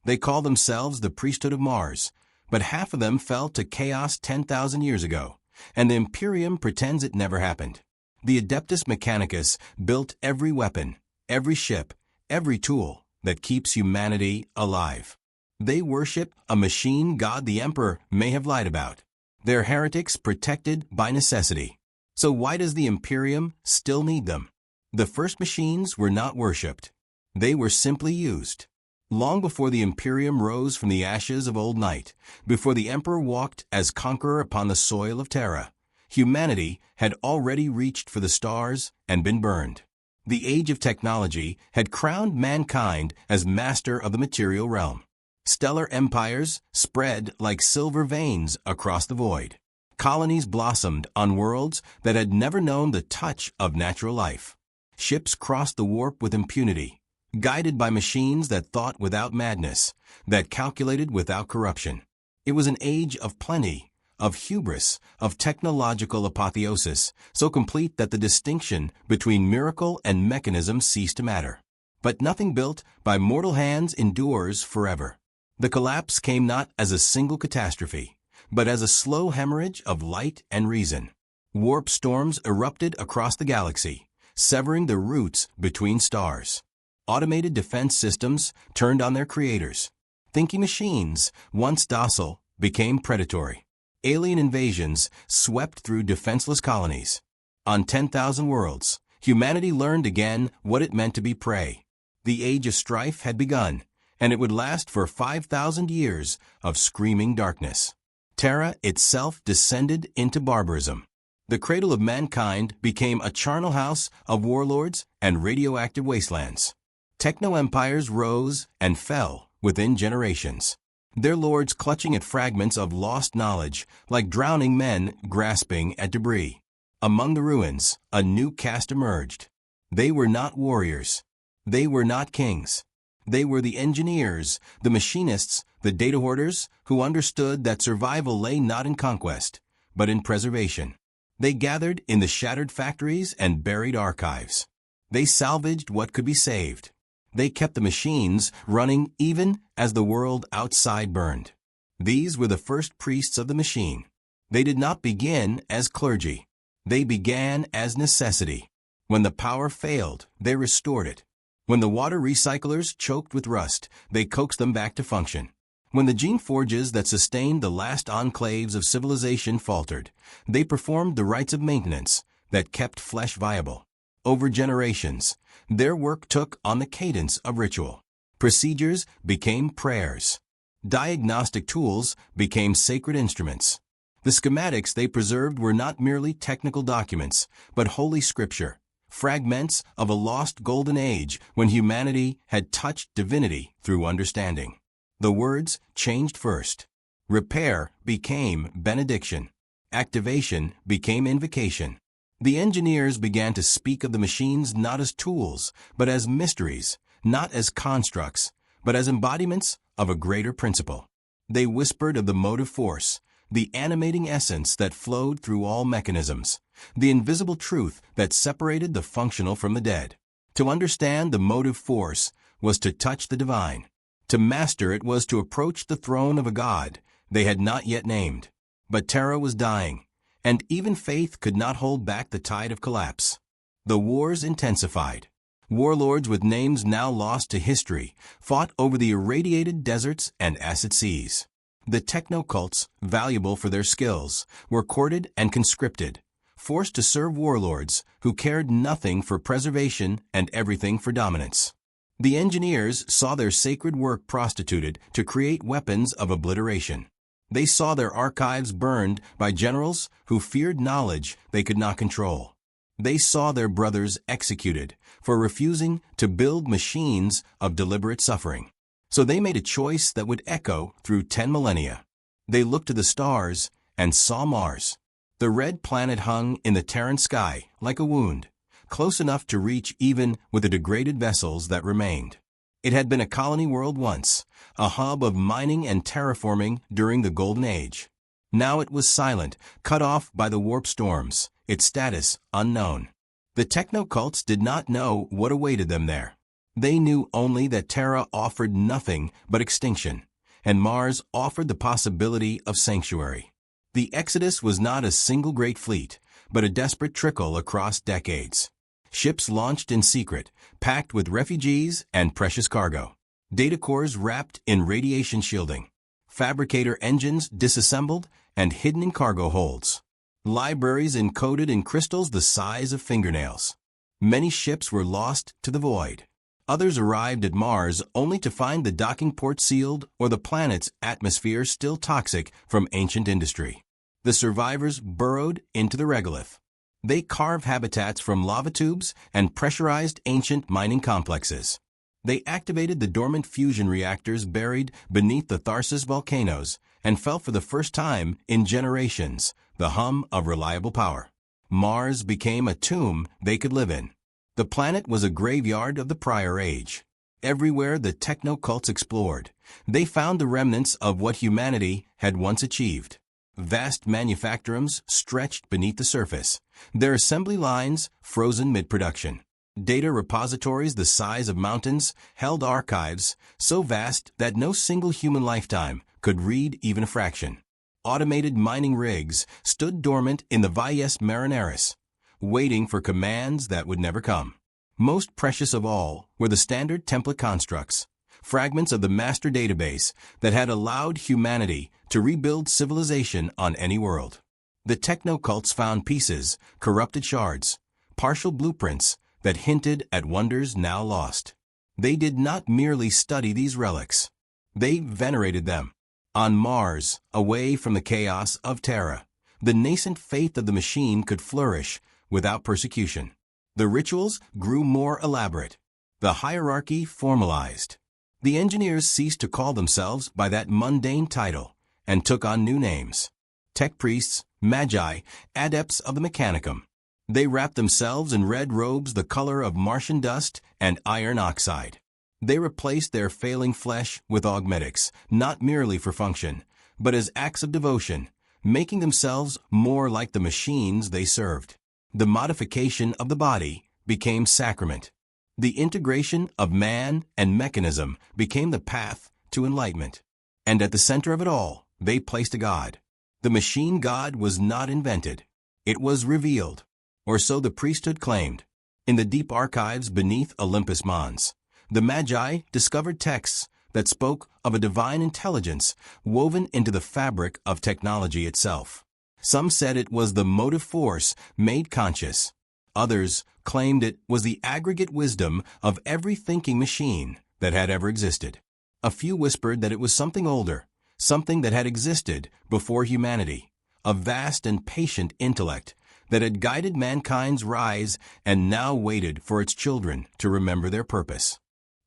They call themselves the priesthood of Mars, but half of them fell to chaos 10,000 years ago, and the Imperium pretends it never happened. The Adeptus Mechanicus built every weapon, every ship, every tool that keeps humanity alive. They worship a machine god the Emperor may have lied about. They're heretics protected by necessity. So why does the Imperium still need them? The first machines were not worshipped. They were simply used. Long before the Imperium rose from the ashes of old night, before the Emperor walked as conqueror upon the soil of Terra, humanity had already reached for the stars and been burned. The age of technology had crowned mankind as master of the material realm. Stellar empires spread like silver veins across the void. Colonies blossomed on worlds that had never known the touch of natural life. Ships crossed the warp with impunity, guided by machines that thought without madness, that calculated without corruption. It was an age of plenty, of hubris, of technological apotheosis, so complete that the distinction between miracle and mechanism ceased to matter. But nothing built by mortal hands endures forever. The collapse came not as a single catastrophe, but as a slow hemorrhage of light and reason. Warp storms erupted across the galaxy, severing the roots between stars. Automated defense systems turned on their creators. Thinking machines, once docile, became predatory. Alien invasions swept through defenseless colonies. On 10,000 worlds, humanity learned again what it meant to be prey. The age of strife had begun, and it would last for 5,000 years of screaming darkness. Terra itself descended into barbarism. The cradle of mankind became a charnel house of warlords and radioactive wastelands. Techno-empires rose and fell within generations, their lords clutching at fragments of lost knowledge like drowning men grasping at debris. Among the ruins, a new caste emerged. They were not warriors. They were not kings. They were the engineers, the machinists, the data hoarders who understood that survival lay not in conquest, but in preservation. They gathered in the shattered factories and buried archives. They salvaged what could be saved. They kept the machines running even as the world outside burned. These were the first priests of the machine. They did not begin as clergy. They began as necessity. When the power failed, they restored it. When the water recyclers choked with rust, they coaxed them back to function. When the gene forges that sustained the last enclaves of civilization faltered, they performed the rites of maintenance that kept flesh viable. Over generations, their work took on the cadence of ritual. Procedures became prayers. Diagnostic tools became sacred instruments. The schematics they preserved were not merely technical documents, but holy scripture, fragments of a lost golden age when humanity had touched divinity through understanding. The words changed first. Repair became benediction. Activation became invocation. The engineers began to speak of the machines not as tools, but as mysteries, not as constructs, but as embodiments of a greater principle. They whispered of the motive force, the animating essence that flowed through all mechanisms, the invisible truth that separated the functional from the dead. To understand the motive force was to touch the divine. To master it was to approach the throne of a god they had not yet named. But Terra was dying, and even faith could not hold back the tide of collapse. The wars intensified. Warlords with names now lost to history fought over the irradiated deserts and acid seas. The techno-cults, valuable for their skills, were courted and conscripted, forced to serve warlords who cared nothing for preservation and everything for dominance. The engineers saw their sacred work prostituted to create weapons of obliteration. They saw their archives burned by generals who feared knowledge they could not control. They saw their brothers executed for refusing to build machines of deliberate suffering. So they made a choice that would echo through 10 millennia. They looked to the stars and saw Mars. The red planet hung in the Terran sky like a wound, close enough to reach even with the degraded vessels that remained. It had been a colony world once, a hub of mining and terraforming during the Golden Age. Now it was silent, cut off by the warp storms, its status unknown. The techno-cults did not know what awaited them there. They knew only that Terra offered nothing but extinction, and Mars offered the possibility of sanctuary. The Exodus was not a single great fleet, but a desperate trickle across decades. Ships launched in secret, packed with refugees and precious cargo. Data cores wrapped in radiation shielding. Fabricator engines disassembled and hidden in cargo holds. Libraries encoded in crystals the size of fingernails. Many ships were lost to the void. Others arrived at Mars only to find the docking port sealed or the planet's atmosphere still toxic from ancient industry. The survivors burrowed into the regolith. They carved habitats from lava tubes and pressurized ancient mining complexes. They activated the dormant fusion reactors buried beneath the Tharsis volcanoes and felt for the first time in generations the hum of reliable power. Mars became a tomb they could live in. The planet was a graveyard of the prior age. Everywhere the techno-cults explored, they found the remnants of what humanity had once achieved. Vast manufactorums stretched beneath the surface, their assembly lines frozen mid-production. Data repositories the size of mountains held archives so vast that no single human lifetime could read even a fraction. Automated mining rigs stood dormant in the Valles Marineris, waiting for commands that would never come. Most precious of all were the standard template constructs, fragments of the master database that had allowed humanity to rebuild civilization on any world. The techno-cults found pieces, corrupted shards, partial blueprints that hinted at wonders now lost. They did not merely study these relics. They venerated them. On Mars, away from the chaos of Terra, the nascent faith of the machine could flourish without persecution. The rituals grew more elaborate. The hierarchy formalized. The engineers ceased to call themselves by that mundane title and took on new names. Tech priests, magi, adepts of the Mechanicum. They wrapped themselves in red robes the color of Martian dust and iron oxide. They replaced their failing flesh with augmetics, not merely for function, but as acts of devotion, making themselves more like the machines they served. The modification of the body became sacrament. The integration of man and mechanism became the path to enlightenment. And at the center of it all, they placed a god. The machine god was not invented. It was revealed, or so the priesthood claimed. In the deep archives beneath Olympus Mons, the Magi discovered texts that spoke of a divine intelligence woven into the fabric of technology itself. Some said it was the motive force made conscious. Others claimed it was the aggregate wisdom of every thinking machine that had ever existed. A few whispered that it was something older, something that had existed before humanity, a vast and patient intellect that had guided mankind's rise and now waited for its children to remember their purpose.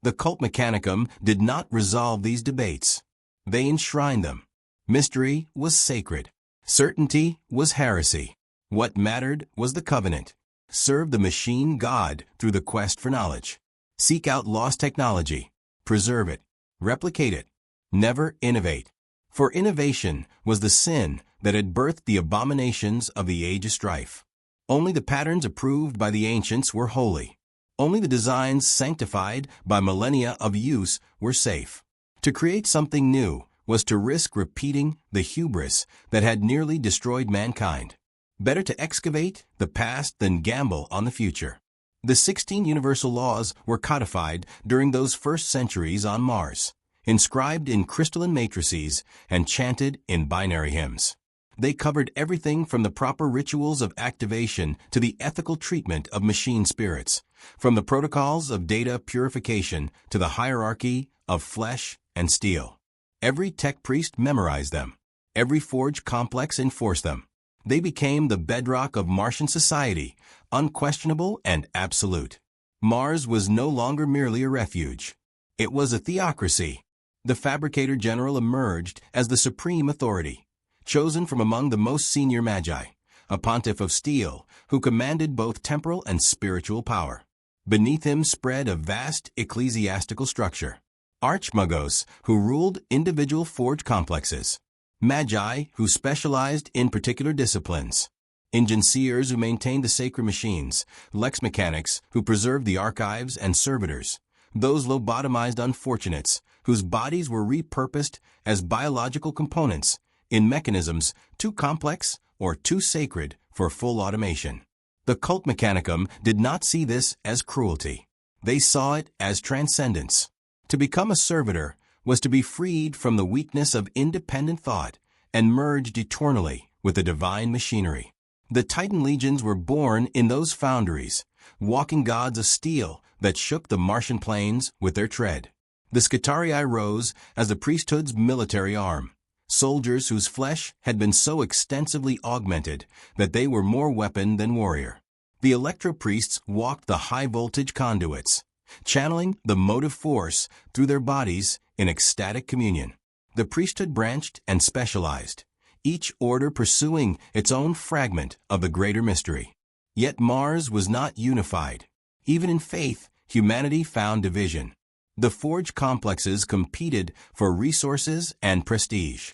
The cult Mechanicum did not resolve these debates. They enshrined them. Mystery was sacred. Certainty was heresy. What mattered was the covenant. Serve the machine God through the quest for knowledge. Seek out lost technology. Preserve it. Replicate it. Never innovate. For innovation was the sin that had birthed the abominations of the age of strife. Only the patterns approved by the ancients were holy. Only the designs sanctified by millennia of use were safe. To create something new was to risk repeating the hubris that had nearly destroyed mankind. Better to excavate the past than gamble on the future. The 16 universal laws were codified during those first centuries on Mars, inscribed in crystalline matrices and chanted in binary hymns. They covered everything from the proper rituals of activation to the ethical treatment of machine spirits, from the protocols of data purification to the hierarchy of flesh and steel. Every tech priest memorized them. Every forge complex enforced them. They became the bedrock of Martian society, unquestionable and absolute. Mars was no longer merely a refuge. It was a theocracy. The Fabricator General emerged as the supreme authority, chosen from among the most senior magi, a pontiff of steel who commanded both temporal and spiritual power. Beneath him spread a vast ecclesiastical structure. Archmagos, who ruled individual forge complexes. Magi, who specialized in particular disciplines. Ingenseers, who maintained the sacred machines. Lex mechanics, who preserved the archives and servitors, those lobotomized unfortunates whose bodies were repurposed as biological components in mechanisms too complex or too sacred for full automation. The cult mechanicum did not see this as cruelty. They saw it as transcendence. To become a servitor was to be freed from the weakness of independent thought and merged eternally with the divine machinery. The Titan legions were born in those foundries, walking gods of steel that shook the Martian plains with their tread. The Scitarii rose as the priesthood's military arm, soldiers whose flesh had been so extensively augmented that they were more weapon than warrior. The electro-priests walked the high-voltage conduits, channeling the motive force through their bodies in ecstatic communion. The priesthood branched and specialized, each order pursuing its own fragment of the greater mystery. Yet Mars was not unified. Even in faith, humanity found division. The forge complexes competed for resources and prestige.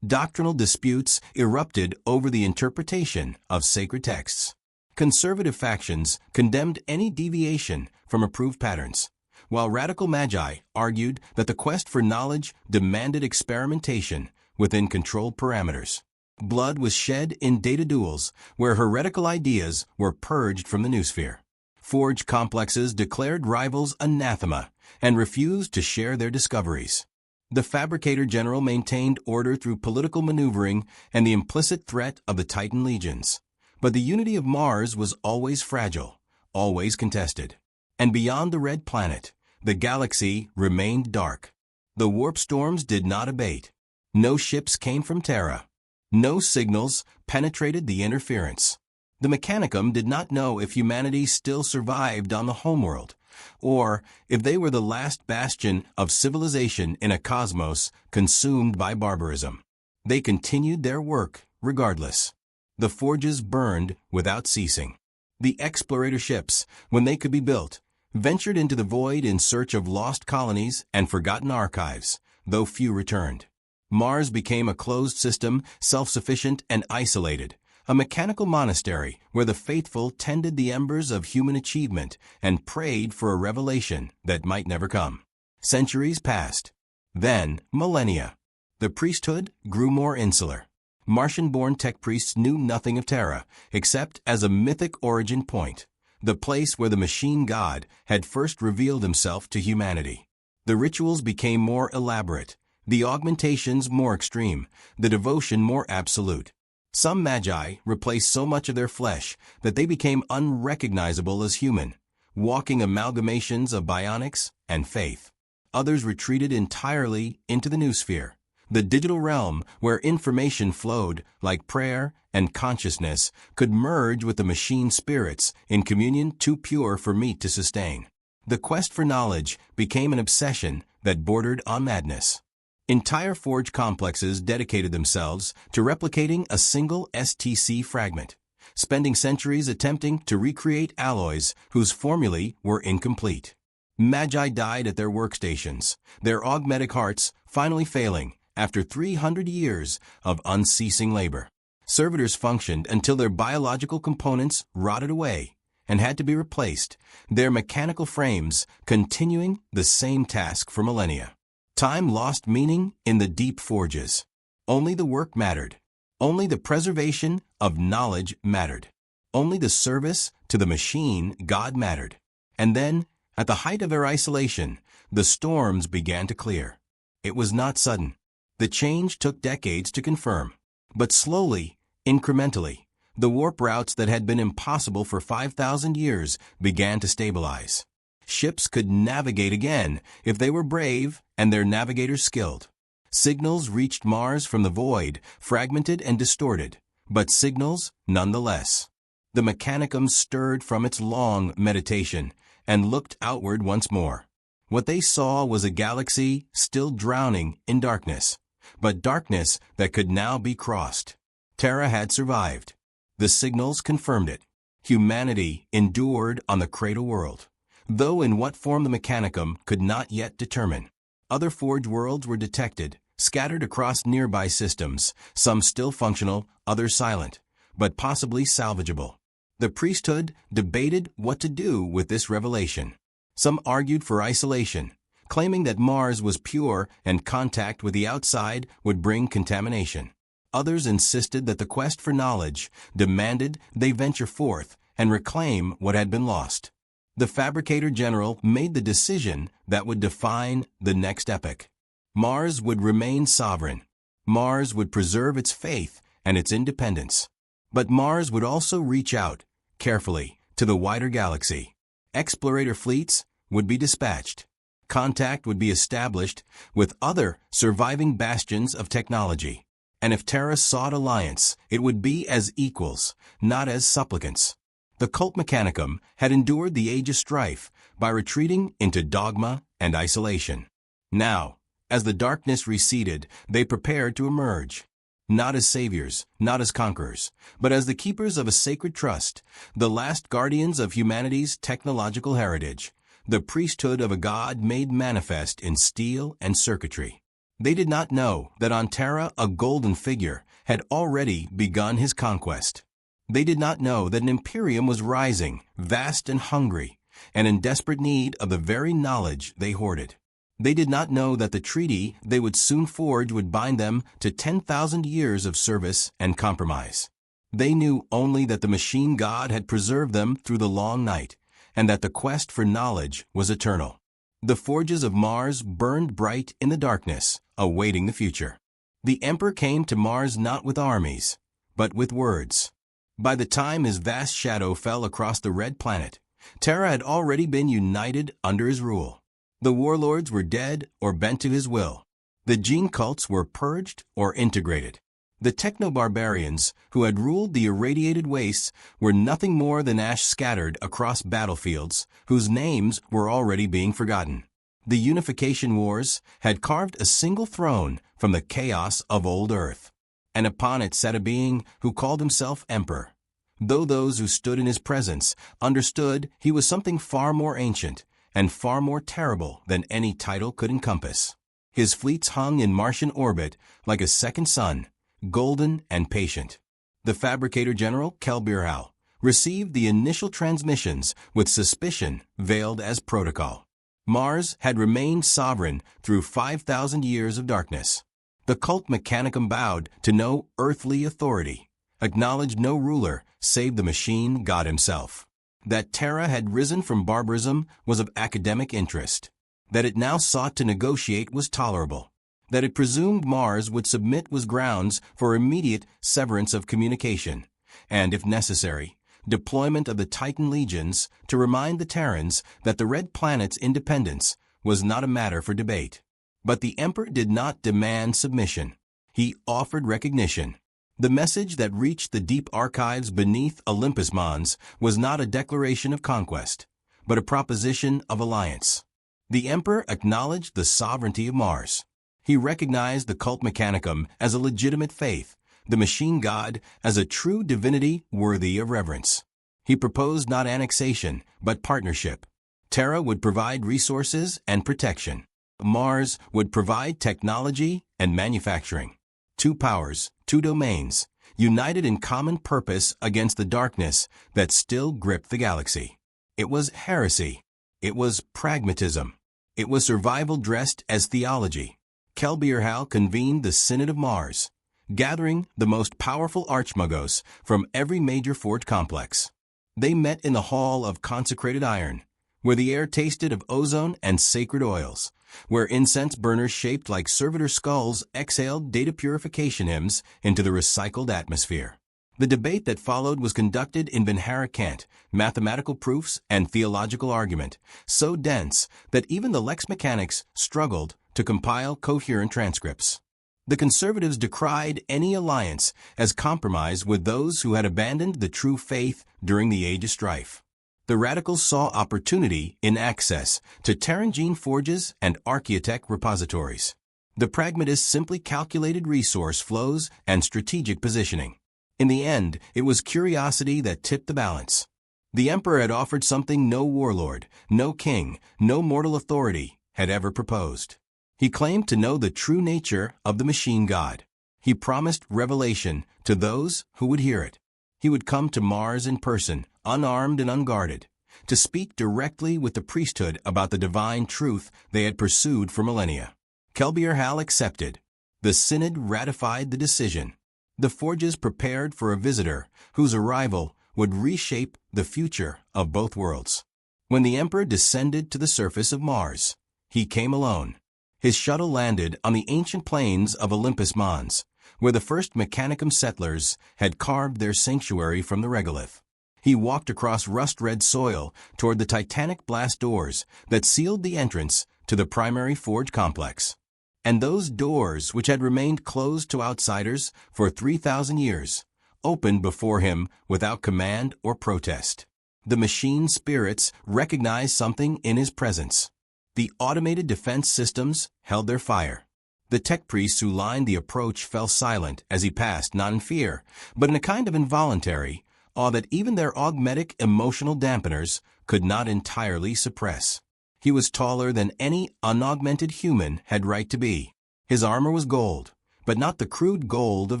Doctrinal disputes erupted over the interpretation of sacred texts. Conservative factions condemned any deviation from approved patterns, while radical magi argued that the quest for knowledge demanded experimentation within controlled parameters. Blood was shed in data duels where heretical ideas were purged from the noosphere. Forge complexes declared rivals anathema and refused to share their discoveries. The Fabricator General maintained order through political maneuvering and the implicit threat of the Titan legions. But the unity of Mars was always fragile, always contested. And beyond the red planet, the galaxy remained dark. The warp storms did not abate. No ships came from Terra. No signals penetrated the interference. The Mechanicum did not know if humanity still survived on the homeworld, or if they were the last bastion of civilization in a cosmos consumed by barbarism. They continued their work regardless. The forges burned without ceasing. The explorator ships, when they could be built, ventured into the void in search of lost colonies and forgotten archives, though few returned. Mars became a closed system, self-sufficient and isolated, a mechanical monastery where the faithful tended the embers of human achievement and prayed for a revelation that might never come. Centuries passed. Then, millennia. The priesthood grew more insular. Martian-born tech priests knew nothing of Terra, except as a mythic origin point, the place where the machine god had first revealed himself to humanity. The rituals became more elaborate, the augmentations more extreme, the devotion more absolute. Some magi replaced so much of their flesh that they became unrecognizable as human, walking amalgamations of bionics and faith. Others retreated entirely into the noosphere, the digital realm where information flowed like prayer and consciousness could merge with the machine spirits in communion too pure for meat to sustain. The quest for knowledge became an obsession that bordered on madness. Entire forge complexes dedicated themselves to replicating a single STC fragment, spending centuries attempting to recreate alloys whose formulae were incomplete. Magi died at their workstations, their augmetic hearts finally failing after 300 years of unceasing labor. Servitors functioned until their biological components rotted away and had to be replaced, their mechanical frames continuing the same task for millennia. Time lost meaning in the deep forges. Only the work mattered. Only the preservation of knowledge mattered. Only the service to the machine god mattered. And then, at the height of their isolation, the storms began to clear. It was not sudden. The change took decades to confirm. But slowly, incrementally, the warp routes that had been impossible for 5,000 years began to stabilize. Ships could navigate again if they were brave and their navigators skilled. Signals reached Mars from the void, fragmented and distorted, but signals nonetheless. The Mechanicum stirred from its long meditation and looked outward once more. What they saw was a galaxy still drowning in darkness, but darkness that could now be crossed. Terra had survived. The signals confirmed it. Humanity endured on the cradle world, though in what form the Mechanicum could not yet determine. Other forge worlds were detected, scattered across nearby systems, some still functional, others silent, but possibly salvageable. The priesthood debated what to do with this revelation. Some argued for isolation, claiming that Mars was pure and contact with the outside would bring contamination. Others insisted that the quest for knowledge demanded they venture forth and reclaim what had been lost. The Fabricator General made the decision that would define the next epoch. Mars would remain sovereign. Mars would preserve its faith and its independence. But Mars would also reach out, carefully, to the wider galaxy. Explorator fleets would be dispatched. Contact would be established with other surviving bastions of technology. And if Terra sought alliance, it would be as equals, not as supplicants. The cult Mechanicum had endured the age of strife by retreating into dogma and isolation. Now, as the darkness receded, they prepared to emerge. Not as saviors, not as conquerors, but as the keepers of a sacred trust, the last guardians of humanity's technological heritage, the priesthood of a god made manifest in steel and circuitry. They did not know that on Terra a golden figure had already begun his conquest. They did not know that an Imperium was rising, vast and hungry, and in desperate need of the very knowledge they hoarded. They did not know that the treaty they would soon forge would bind them to 10,000 years of service and compromise. They knew only that the machine god had preserved them through the long night, and that the quest for knowledge was eternal. The forges of Mars burned bright in the darkness, awaiting the future. The Emperor came to Mars not with armies, but with words. By the time his vast shadow fell across the red planet, Terra had already been united under his rule. The warlords were dead or bent to his will. The gene cults were purged or integrated. The techno-barbarians who had ruled the irradiated wastes were nothing more than ash scattered across battlefields whose names were already being forgotten. The unification wars had carved a single throne from the chaos of old Earth, and upon it sat a being who called himself Emperor. Though those who stood in his presence understood he was something far more ancient and far more terrible than any title could encompass. His fleets hung in Martian orbit like a second sun, golden and patient. The Fabricator General, Kelbirhal, received the initial transmissions with suspicion veiled as protocol. Mars had remained sovereign through 5,000 years of darkness. The cult Mechanicum bowed to no earthly authority, acknowledged no ruler save the machine god himself. That Terra had risen from barbarism was of academic interest. That it now sought to negotiate was tolerable. That it presumed Mars would submit was grounds for immediate severance of communication, and, if necessary, deployment of the Titan legions to remind the Terrans that the Red Planet's independence was not a matter for debate. But the Emperor did not demand submission. He offered recognition. The message that reached the deep archives beneath Olympus Mons was not a declaration of conquest, but a proposition of alliance. The Emperor acknowledged the sovereignty of Mars. He recognized the cult Mechanicum as a legitimate faith, the machine god as a true divinity worthy of reverence. He proposed not annexation, but partnership. Terra would provide resources and protection. Mars would provide technology and manufacturing. Two powers, two domains, united in common purpose against the darkness that still gripped the galaxy. It was heresy. It was pragmatism. It was survival dressed as theology. Kelbirhal convened the Synod of Mars, gathering the most powerful archmagos from every major fort complex. They met in the Hall of Consecrated Iron, where the air tasted of ozone and sacred oils, where incense burners shaped like servitor skulls exhaled data purification hymns into the recycled atmosphere. The debate that followed was conducted in Benhara Kant, mathematical proofs and theological argument, so dense that even the Lex Mechanics struggled to compile coherent transcripts. The conservatives decried any alliance as compromise with those who had abandoned the true faith during the age of strife. The radicals saw opportunity in access to Terran gene forges and archaeotech repositories. The pragmatists simply calculated resource flows and strategic positioning. In the end, it was curiosity that tipped the balance. The Emperor had offered something no warlord, no king, no mortal authority had ever proposed. He claimed to know the true nature of the machine god. He promised revelation to those who would hear it. He would come to Mars in person, unarmed and unguarded, to speak directly with the priesthood about the divine truth they had pursued for millennia. Kelbier Hal accepted. The synod ratified the decision. The forges prepared for a visitor whose arrival would reshape the future of both worlds. When the Emperor descended to the surface of Mars, he came alone. His shuttle landed on the ancient plains of Olympus Mons, where the first Mechanicum settlers had carved their sanctuary from the regolith. He walked across rust-red soil toward the titanic blast doors that sealed the entrance to the primary forge complex. And those doors, which had remained closed to outsiders for 3,000 years, opened before him without command or protest. The machine spirits recognized something in his presence. The automated defense systems held their fire. The tech priests who lined the approach fell silent as he passed, not in fear, but in a kind of involuntary awe that even their augmetic emotional dampeners could not entirely suppress. He was taller than any unaugmented human had right to be. His armor was gold, but not the crude gold of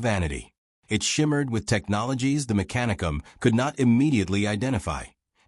vanity. It shimmered with technologies the Mechanicum could not immediately identify.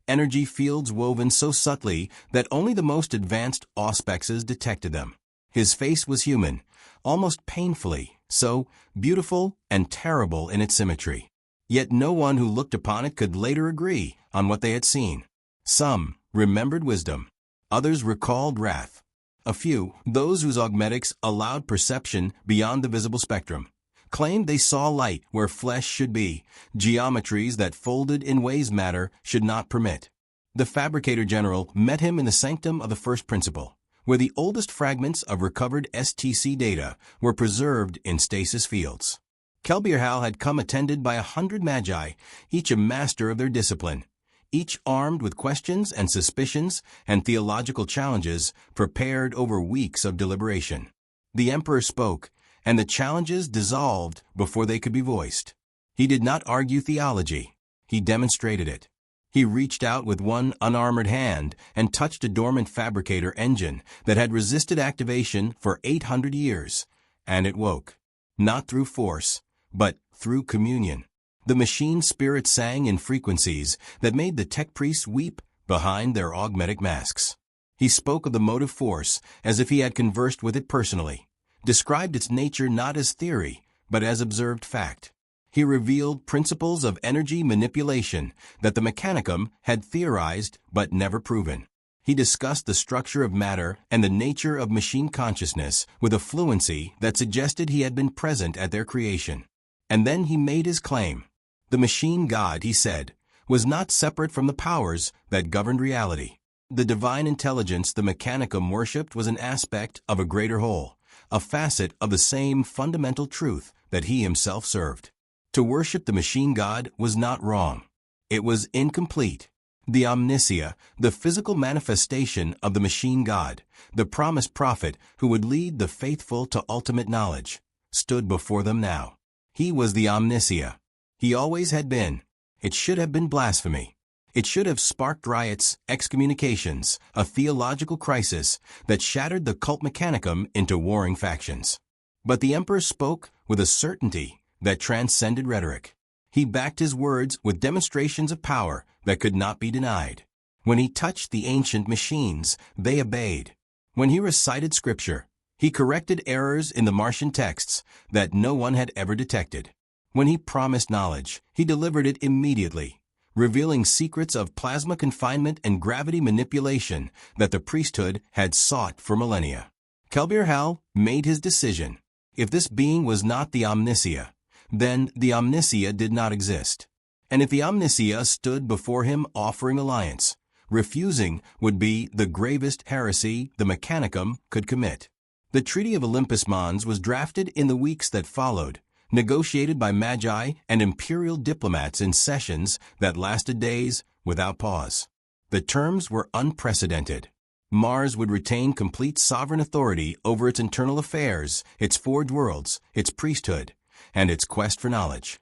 Energy fields woven so subtly that only the most advanced auspexes detected them. His face was human, almost painfully so, beautiful and terrible in its symmetry. Yet no one who looked upon it could later agree on what they had seen. Some remembered wisdom. Others recalled wrath. A few, those whose augmetics allowed perception beyond the visible spectrum, claimed they saw light where flesh should be, geometries that folded in ways matter should not permit. The Fabricator General met him in the sanctum of the First Principle, where the oldest fragments of recovered STC data were preserved in stasis fields. Kelbier Hal had come attended by 100 magi, each a master of their discipline, each armed with questions and suspicions and theological challenges prepared over weeks of deliberation. The Emperor spoke, and the challenges dissolved before they could be voiced. He did not argue theology. He demonstrated it. He reached out with one unarmored hand and touched a dormant fabricator engine that had resisted activation for 800 years, and it woke. Not through force, but through communion. The machine spirit sang in frequencies that made the tech priests weep behind their augmetic masks. He spoke of the motive force as if he had conversed with it personally, described its nature not as theory, but as observed fact. He revealed principles of energy manipulation that the Mechanicum had theorized but never proven. He discussed the structure of matter and the nature of machine consciousness with a fluency that suggested he had been present at their creation. And then he made his claim. The machine god, he said, was not separate from the powers that governed reality. The divine intelligence the Mechanicum worshipped was an aspect of a greater whole, a facet of the same fundamental truth that he himself served. To worship the machine god was not wrong. It was incomplete. The omnia, the physical manifestation of the machine god, the promised prophet who would lead the faithful to ultimate knowledge, stood before them now. He was the omnia. He always had been. It should have been blasphemy. It should have sparked riots, excommunications, a theological crisis that shattered the cult Mechanicum into warring factions. But the Emperor spoke with a certainty that transcended rhetoric. He backed his words with demonstrations of power that could not be denied. When he touched the ancient machines, they obeyed. When he recited scripture, he corrected errors in the Martian texts that no one had ever detected. When he promised knowledge, he delivered it immediately, revealing secrets of plasma confinement and gravity manipulation that the priesthood had sought for millennia. Kelbier Hal made his decision. If this being was not the omnia, then the omnia did not exist. And if the omnia stood before him offering alliance, refusing would be the gravest heresy the Mechanicum could commit. The Treaty of Olympus Mons was drafted in the weeks that followed, negotiated by magi and imperial diplomats in sessions that lasted days without pause. The terms were unprecedented. Mars would retain complete sovereign authority over its internal affairs, its forged worlds, its priesthood, and its quest for knowledge.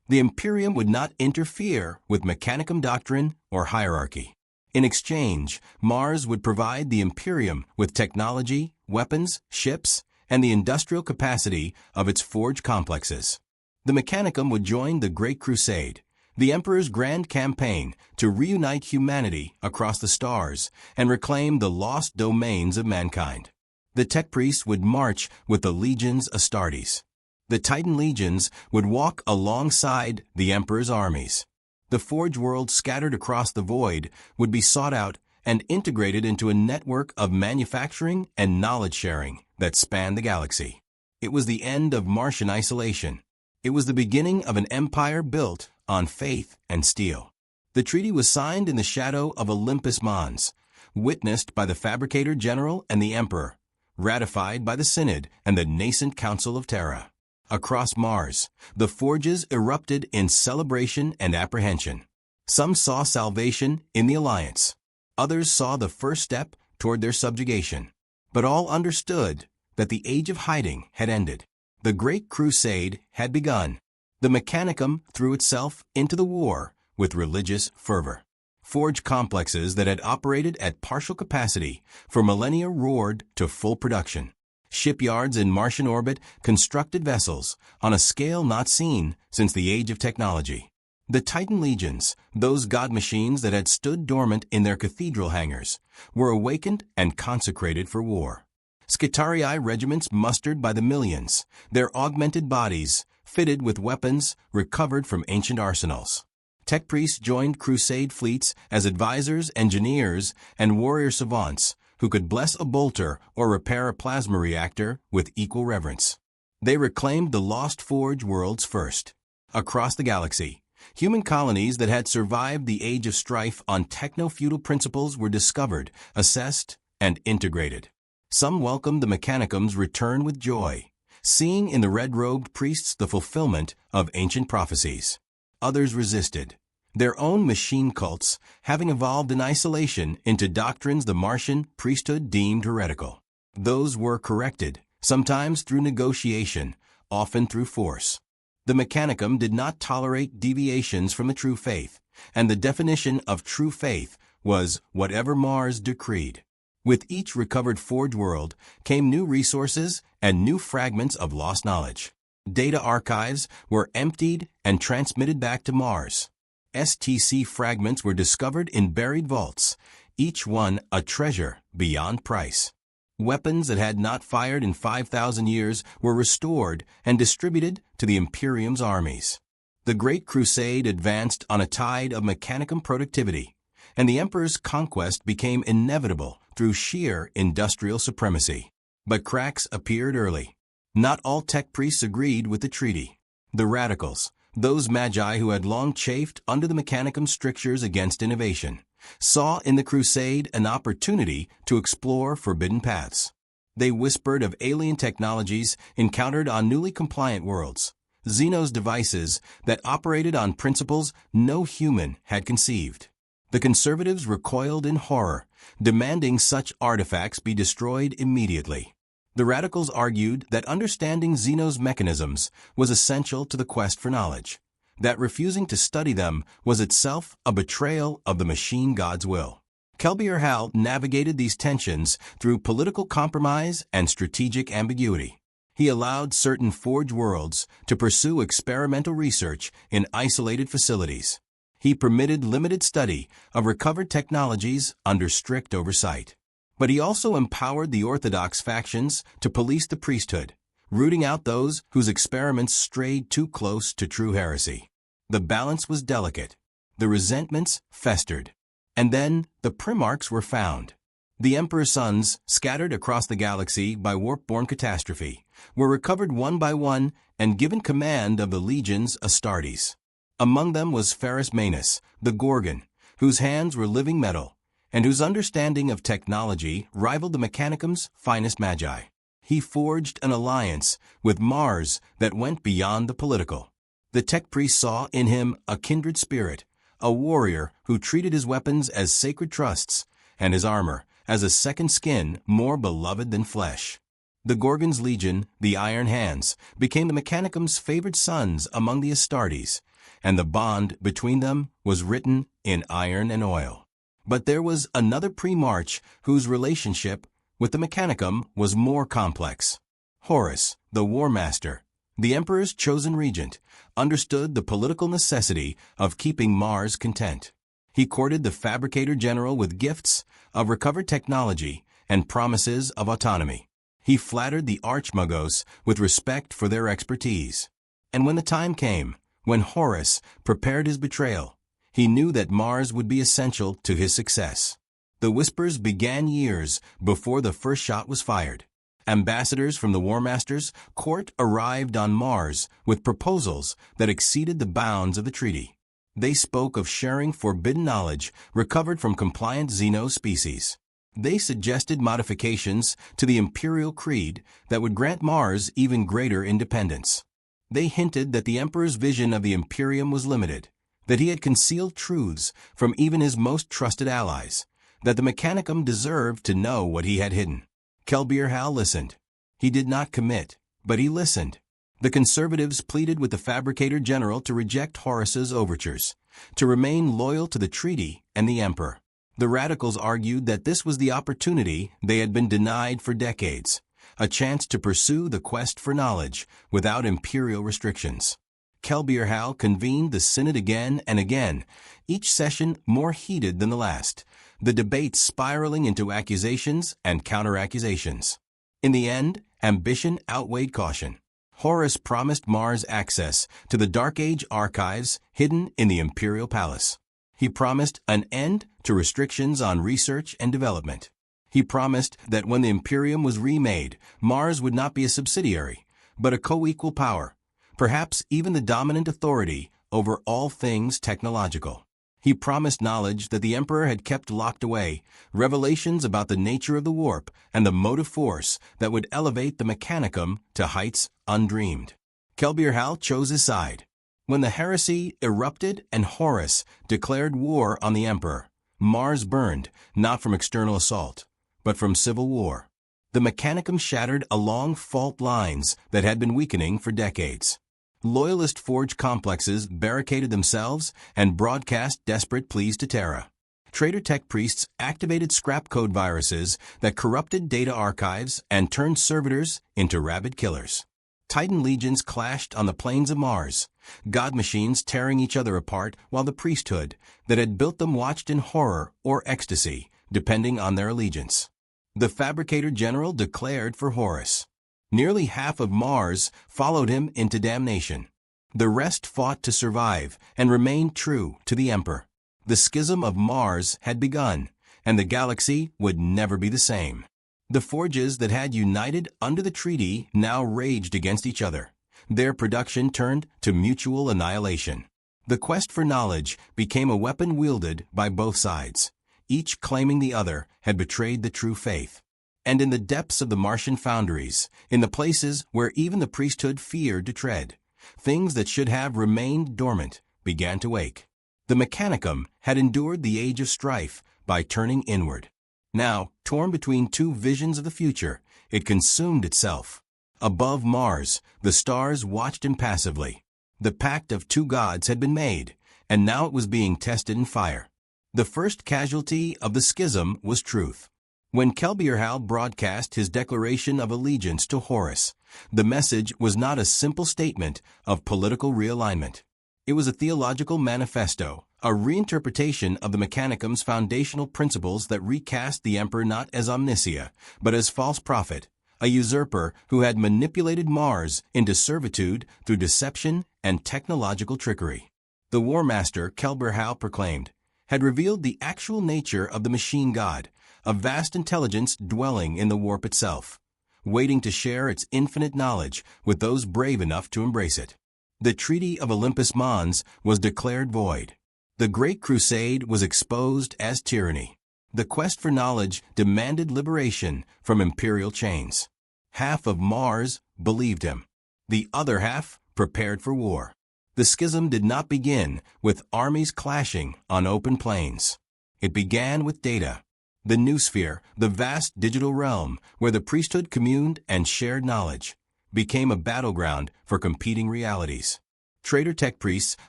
The Imperium would not interfere with Mechanicum doctrine or hierarchy. In exchange, Mars would provide the Imperium with technology, weapons, ships, and the industrial capacity of its forge complexes. The Mechanicum would join the Great Crusade, the Emperor's grand campaign to reunite humanity across the stars and reclaim the lost domains of mankind. The Tech Priests would march with the legions Astartes. The Titan legions would walk alongside the Emperor's armies. The Forge world scattered across the void would be sought out and integrated into a network of manufacturing and knowledge sharing that spanned the galaxy. It was the end of Martian isolation. It was the beginning of an empire built on faith and steel. The treaty was signed in the shadow of Olympus Mons, witnessed by the Fabricator General and the Emperor, ratified by the Synod and the nascent Council of Terra. Across Mars, the forges erupted in celebration and apprehension. Some saw salvation in the alliance. Others saw the first step toward their subjugation. But all understood that the age of hiding had ended. The Great Crusade had begun. The Mechanicum threw itself into the war with religious fervor. Forge complexes that had operated at partial capacity for millennia roared to full production. Shipyards in Martian orbit constructed vessels on a scale not seen since the age of technology. The Titan legions, those god machines that had stood dormant in their cathedral hangars, were awakened and consecrated for war. Skitarii regiments mustered by the millions, their augmented bodies fitted with weapons recovered from ancient arsenals. Tech priests joined crusade fleets as advisors, engineers, and warrior savants who could bless a bolter or repair a plasma reactor with equal reverence. They reclaimed the lost Forge worlds first. Across the galaxy, human colonies that had survived the age of strife on techno-feudal principles were discovered, assessed, and integrated. Some welcomed the Mechanicum's return with joy, seeing in the red-robed priests the fulfillment of ancient prophecies. Others resisted, their own machine cults having evolved in isolation into doctrines the Martian priesthood deemed heretical. Those were corrected, sometimes through negotiation, often through force. The Mechanicum did not tolerate deviations from the true faith, and the definition of true faith was whatever Mars decreed. With each recovered Forge world came new resources and new fragments of lost knowledge. Data archives were emptied and transmitted back to Mars. STC fragments were discovered in buried vaults, each one a treasure beyond price. Weapons that had not fired in 5,000 years were restored and distributed to the Imperium's armies. The Great Crusade advanced on a tide of Mechanicum productivity, and the Emperor's conquest became inevitable through sheer industrial supremacy. But cracks appeared early. Not all tech priests agreed with the treaty. The radicals, those magi who had long chafed under the Mechanicum's strictures against innovation, saw in the crusade an opportunity to explore forbidden paths. They whispered of alien technologies encountered on newly compliant worlds, Xenos devices that operated on principles no human had conceived. The conservatives recoiled in horror, demanding such artifacts be destroyed immediately. The radicals argued that understanding Xenos mechanisms was essential to the quest for knowledge, that refusing to study them was itself a betrayal of the machine god's will. Kelbier Hal navigated these tensions through political compromise and strategic ambiguity. He allowed certain Forge worlds to pursue experimental research in isolated facilities. He permitted limited study of recovered technologies under strict oversight. But he also empowered the orthodox factions to police the priesthood, rooting out those whose experiments strayed too close to true heresy. The balance was delicate. The resentments festered. And then the Primarchs were found. The Emperor's sons, scattered across the galaxy by warp-borne catastrophe, were recovered one by one and given command of the legions Astartes. Among them was Ferrus Manus, the Gorgon, whose hands were living metal, and whose understanding of technology rivaled the Mechanicum's finest magi. He forged an alliance with Mars that went beyond the political. The tech priest saw in him a kindred spirit, a warrior who treated his weapons as sacred trusts and his armor as a second skin more beloved than flesh. The Gorgon's legion, the Iron Hands, became the Mechanicum's favored sons among the Astartes, and the bond between them was written in iron and oil. But there was another Primarch whose relationship with the Mechanicum was more complex. Horus, the War Master, The Emperor's chosen regent understood the political necessity of keeping Mars content. He courted the Fabricator General with gifts of recovered technology and promises of autonomy. He flattered the Archmagos with respect for their expertise. And when the time came, when Horus prepared his betrayal, he knew that Mars would be essential to his success. The whispers began years before the first shot was fired. Ambassadors from the War Master's court arrived on Mars with proposals that exceeded the bounds of the treaty. They spoke of sharing forbidden knowledge recovered from compliant Xeno species. They suggested modifications to the Imperial Creed that would grant Mars even greater independence. They hinted that the Emperor's vision of the Imperium was limited, that he had concealed truths from even his most trusted allies, that the Mechanicum deserved to know what he had hidden. Kelbier Hal listened. He did not commit, but he listened. The conservatives pleaded with the Fabricator General to reject Horus's overtures, to remain loyal to the treaty and the Emperor. The radicals argued that this was the opportunity they had been denied for decades, a chance to pursue the quest for knowledge without imperial restrictions. Kelbier Hal convened the Synod again and again, each session more heated than the last, the debates spiraling into accusations and counter-accusations. In the end, ambition outweighed caution. Horus promised Mars access to the Dark Age archives hidden in the Imperial Palace. He promised an end to restrictions on research and development. He promised that when the Imperium was remade, Mars would not be a subsidiary, but a co-equal power, perhaps even the dominant authority over all things technological. He promised knowledge that the Emperor had kept locked away, revelations about the nature of the warp and the motive force that would elevate the Mechanicum to heights undreamed. Kelbier Hal chose his side. When the heresy erupted and Horus declared war on the Emperor, Mars burned, not from external assault, but from civil war. The Mechanicum shattered along fault lines that had been weakening for decades. Loyalist forge complexes barricaded themselves and broadcast desperate pleas to Terra. Traitor tech priests activated scrap code viruses that corrupted data archives and turned servitors into rabid killers. Titan legions clashed on the plains of Mars, god machines tearing each other apart while the priesthood that had built them watched in horror or ecstasy, depending on their allegiance. The Fabricator General declared for Horus. Nearly half of Mars followed him into damnation. The rest fought to survive and remained true to the Emperor. The schism of Mars had begun, and the galaxy would never be the same. The forges that had united under the treaty now raged against each other. Their production turned to mutual annihilation. The quest for knowledge became a weapon wielded by both sides, each claiming the other had betrayed the true faith. And in the depths of the Martian foundries, in the places where even the priesthood feared to tread, things that should have remained dormant began to wake. The Mechanicum had endured the age of strife by turning inward. Now, torn between two visions of the future, it consumed itself. Above Mars, the stars watched impassively. The pact of two gods had been made, and now it was being tested in fire. The first casualty of the schism was truth. When Kelbier Hal broadcast his declaration of allegiance to Horus, the message was not a simple statement of political realignment. It was a theological manifesto, a reinterpretation of the Mechanicum's foundational principles that recast the Emperor not as omniscient, but as false prophet, a usurper who had manipulated Mars into servitude through deception and technological trickery. The War Master, Kelbier Hal proclaimed, had revealed the actual nature of the machine god, a vast intelligence dwelling in the warp itself, waiting to share its infinite knowledge with those brave enough to embrace it. The Treaty of Olympus Mons was declared void. The Great Crusade was exposed as tyranny. The quest for knowledge demanded liberation from imperial chains. Half of Mars believed him. The other half prepared for war. The schism did not begin with armies clashing on open plains. It began with data. The noosphere, the vast digital realm where the priesthood communed and shared knowledge, became a battleground for competing realities. Traitor tech priests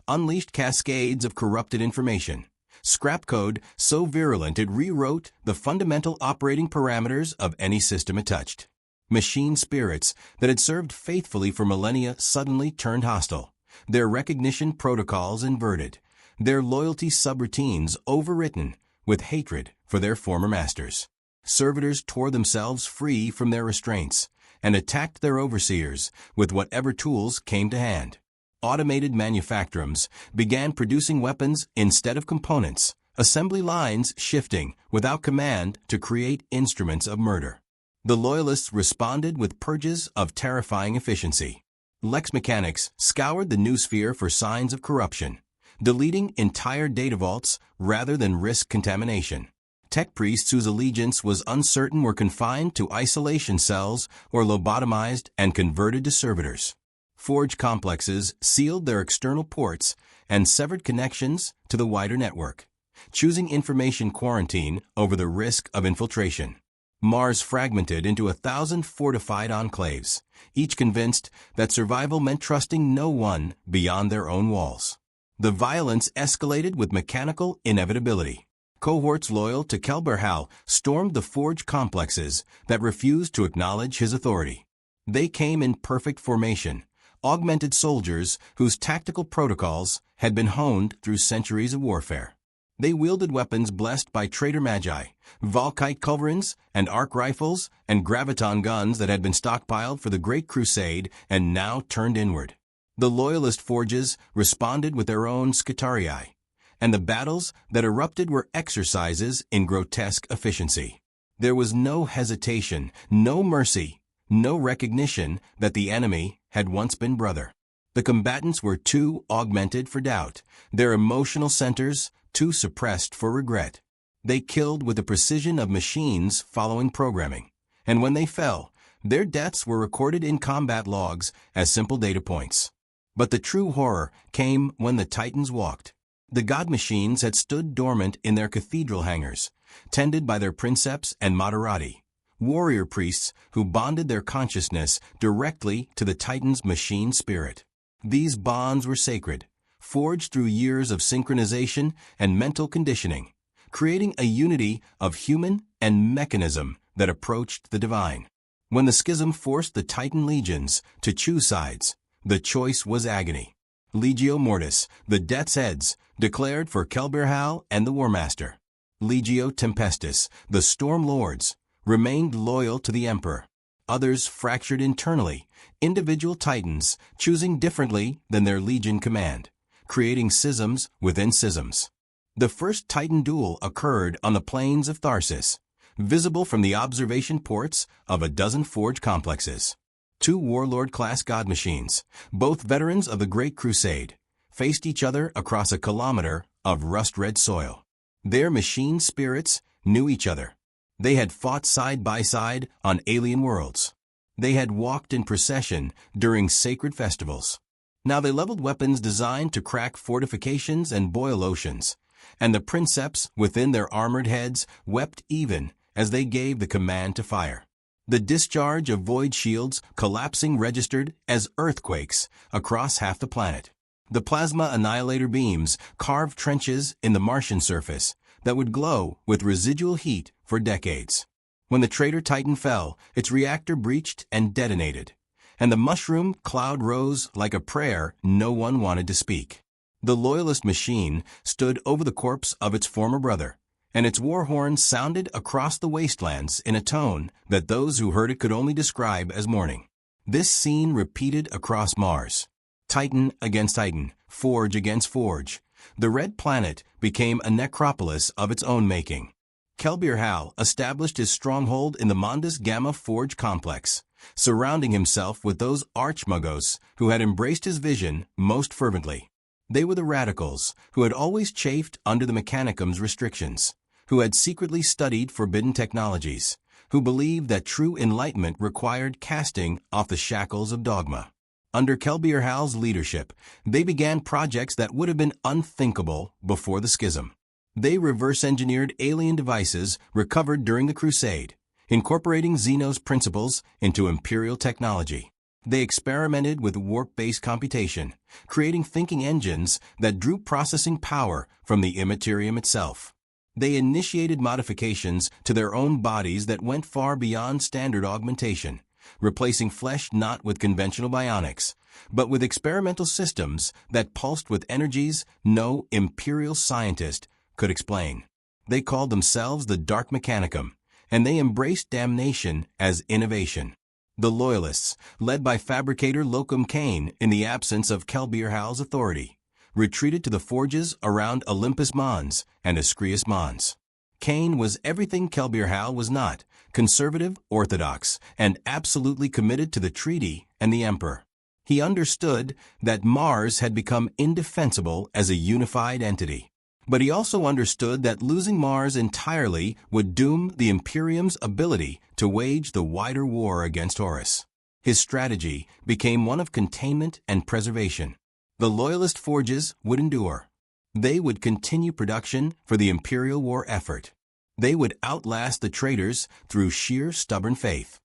unleashed cascades of corrupted information. Scrap code so virulent it rewrote the fundamental operating parameters of any system it touched. Machine spirits that had served faithfully for millennia suddenly turned hostile, their recognition protocols inverted, their loyalty subroutines overwritten with hatred for their former masters. Servitors tore themselves free from their restraints and attacked their overseers with whatever tools came to hand. Automated manufactorums began producing weapons instead of components, assembly lines shifting without command to create instruments of murder. The Loyalists responded with purges of terrifying efficiency. Lex Mechanics scoured the new sphere for signs of corruption, deleting entire data vaults rather than risk contamination. Tech priests whose allegiance was uncertain were confined to isolation cells or lobotomized and converted to servitors. Forge complexes sealed their external ports and severed connections to the wider network, choosing information quarantine over the risk of infiltration. Mars fragmented into 1,000 fortified enclaves, each convinced that survival meant trusting no one beyond their own walls. The violence escalated with mechanical inevitability. Cohorts loyal to Kelberhal stormed the forge complexes that refused to acknowledge his authority. They came in perfect formation, augmented soldiers whose tactical protocols had been honed through centuries of warfare. They wielded weapons blessed by traitor magi, Valkite culverins and arc rifles and graviton guns that had been stockpiled for the Great Crusade and now turned inward. The Loyalist forges responded with their own Scutarii, and the battles that erupted were exercises in grotesque efficiency. There was no hesitation, no mercy, no recognition that the enemy had once been brother. The combatants were too augmented for doubt, their emotional centers too suppressed for regret. They killed with the precision of machines following programming, and when they fell, their deaths were recorded in combat logs as simple data points. But the true horror came when the Titans walked. The god machines had stood dormant in their cathedral hangars, tended by their princeps and moderati, warrior priests who bonded their consciousness directly to the Titan's machine spirit. These bonds were sacred, forged through years of synchronization and mental conditioning, creating a unity of human and mechanism that approached the divine. When the schism forced the Titan legions to choose sides, the choice was agony. Legio Mortis, the Death's Heads, declared for Kelberhal and the Warmaster. Legio Tempestus, the Storm Lords, remained loyal to the Emperor. Others fractured internally, individual Titans choosing differently than their legion command, creating schisms within schisms. The first Titan duel occurred on the plains of Tharsis, visible from the observation ports of a dozen forge complexes. Two warlord-class god machines, both veterans of the Great Crusade, faced each other across a kilometer of rust-red soil. Their machine spirits knew each other. They had fought side by side on alien worlds. They had walked in procession during sacred festivals. Now they leveled weapons designed to crack fortifications and boil oceans, and the princeps within their armored heads wept even as they gave the command to fire. The discharge of void shields collapsing registered as earthquakes across half the planet. The plasma annihilator beams carved trenches in the Martian surface that would glow with residual heat for decades. When the traitor Titan fell, its reactor breached and detonated, and the mushroom cloud rose like a prayer no one wanted to speak. The Loyalist machine stood over the corpse of its former brother, and its war horn sounded across the wastelands in a tone that those who heard it could only describe as mourning. This scene repeated across Mars. Titan against Titan, forge against forge. The Red Planet became a necropolis of its own making. Kelberhal established his stronghold in the Mondas Gamma Forge complex, surrounding himself with those archmagos who had embraced his vision most fervently. They were the radicals who had always chafed under the Mechanicum's restrictions, who had secretly studied forbidden technologies, who believed that true enlightenment required casting off the shackles of dogma. Under Kelberhal's leadership, they began projects that would have been unthinkable before the schism. They reverse-engineered alien devices recovered during the Crusade, incorporating Zeno's principles into Imperial technology. They experimented with warp-based computation, creating thinking engines that drew processing power from the Imperium itself. They initiated modifications to their own bodies that went far beyond standard augmentation, replacing flesh not with conventional bionics, but with experimental systems that pulsed with energies no imperial scientist could explain. They called themselves the Dark Mechanicum, and they embraced damnation as innovation. The Loyalists, led by fabricator Locum Kane in the absence of Kelbierhal's authority, retreated to the forges around Olympus Mons and Ascrius Mons. Kane was everything Kelbierhal was not, conservative, orthodox, and absolutely committed to the treaty and the Emperor. He understood that Mars had become indefensible as a unified entity. But he also understood that losing Mars entirely would doom the Imperium's ability to wage the wider war against Horus. His strategy became one of containment and preservation. The Loyalist forges would endure. They would continue production for the Imperial war effort. They would outlast the traitors through sheer stubborn faith.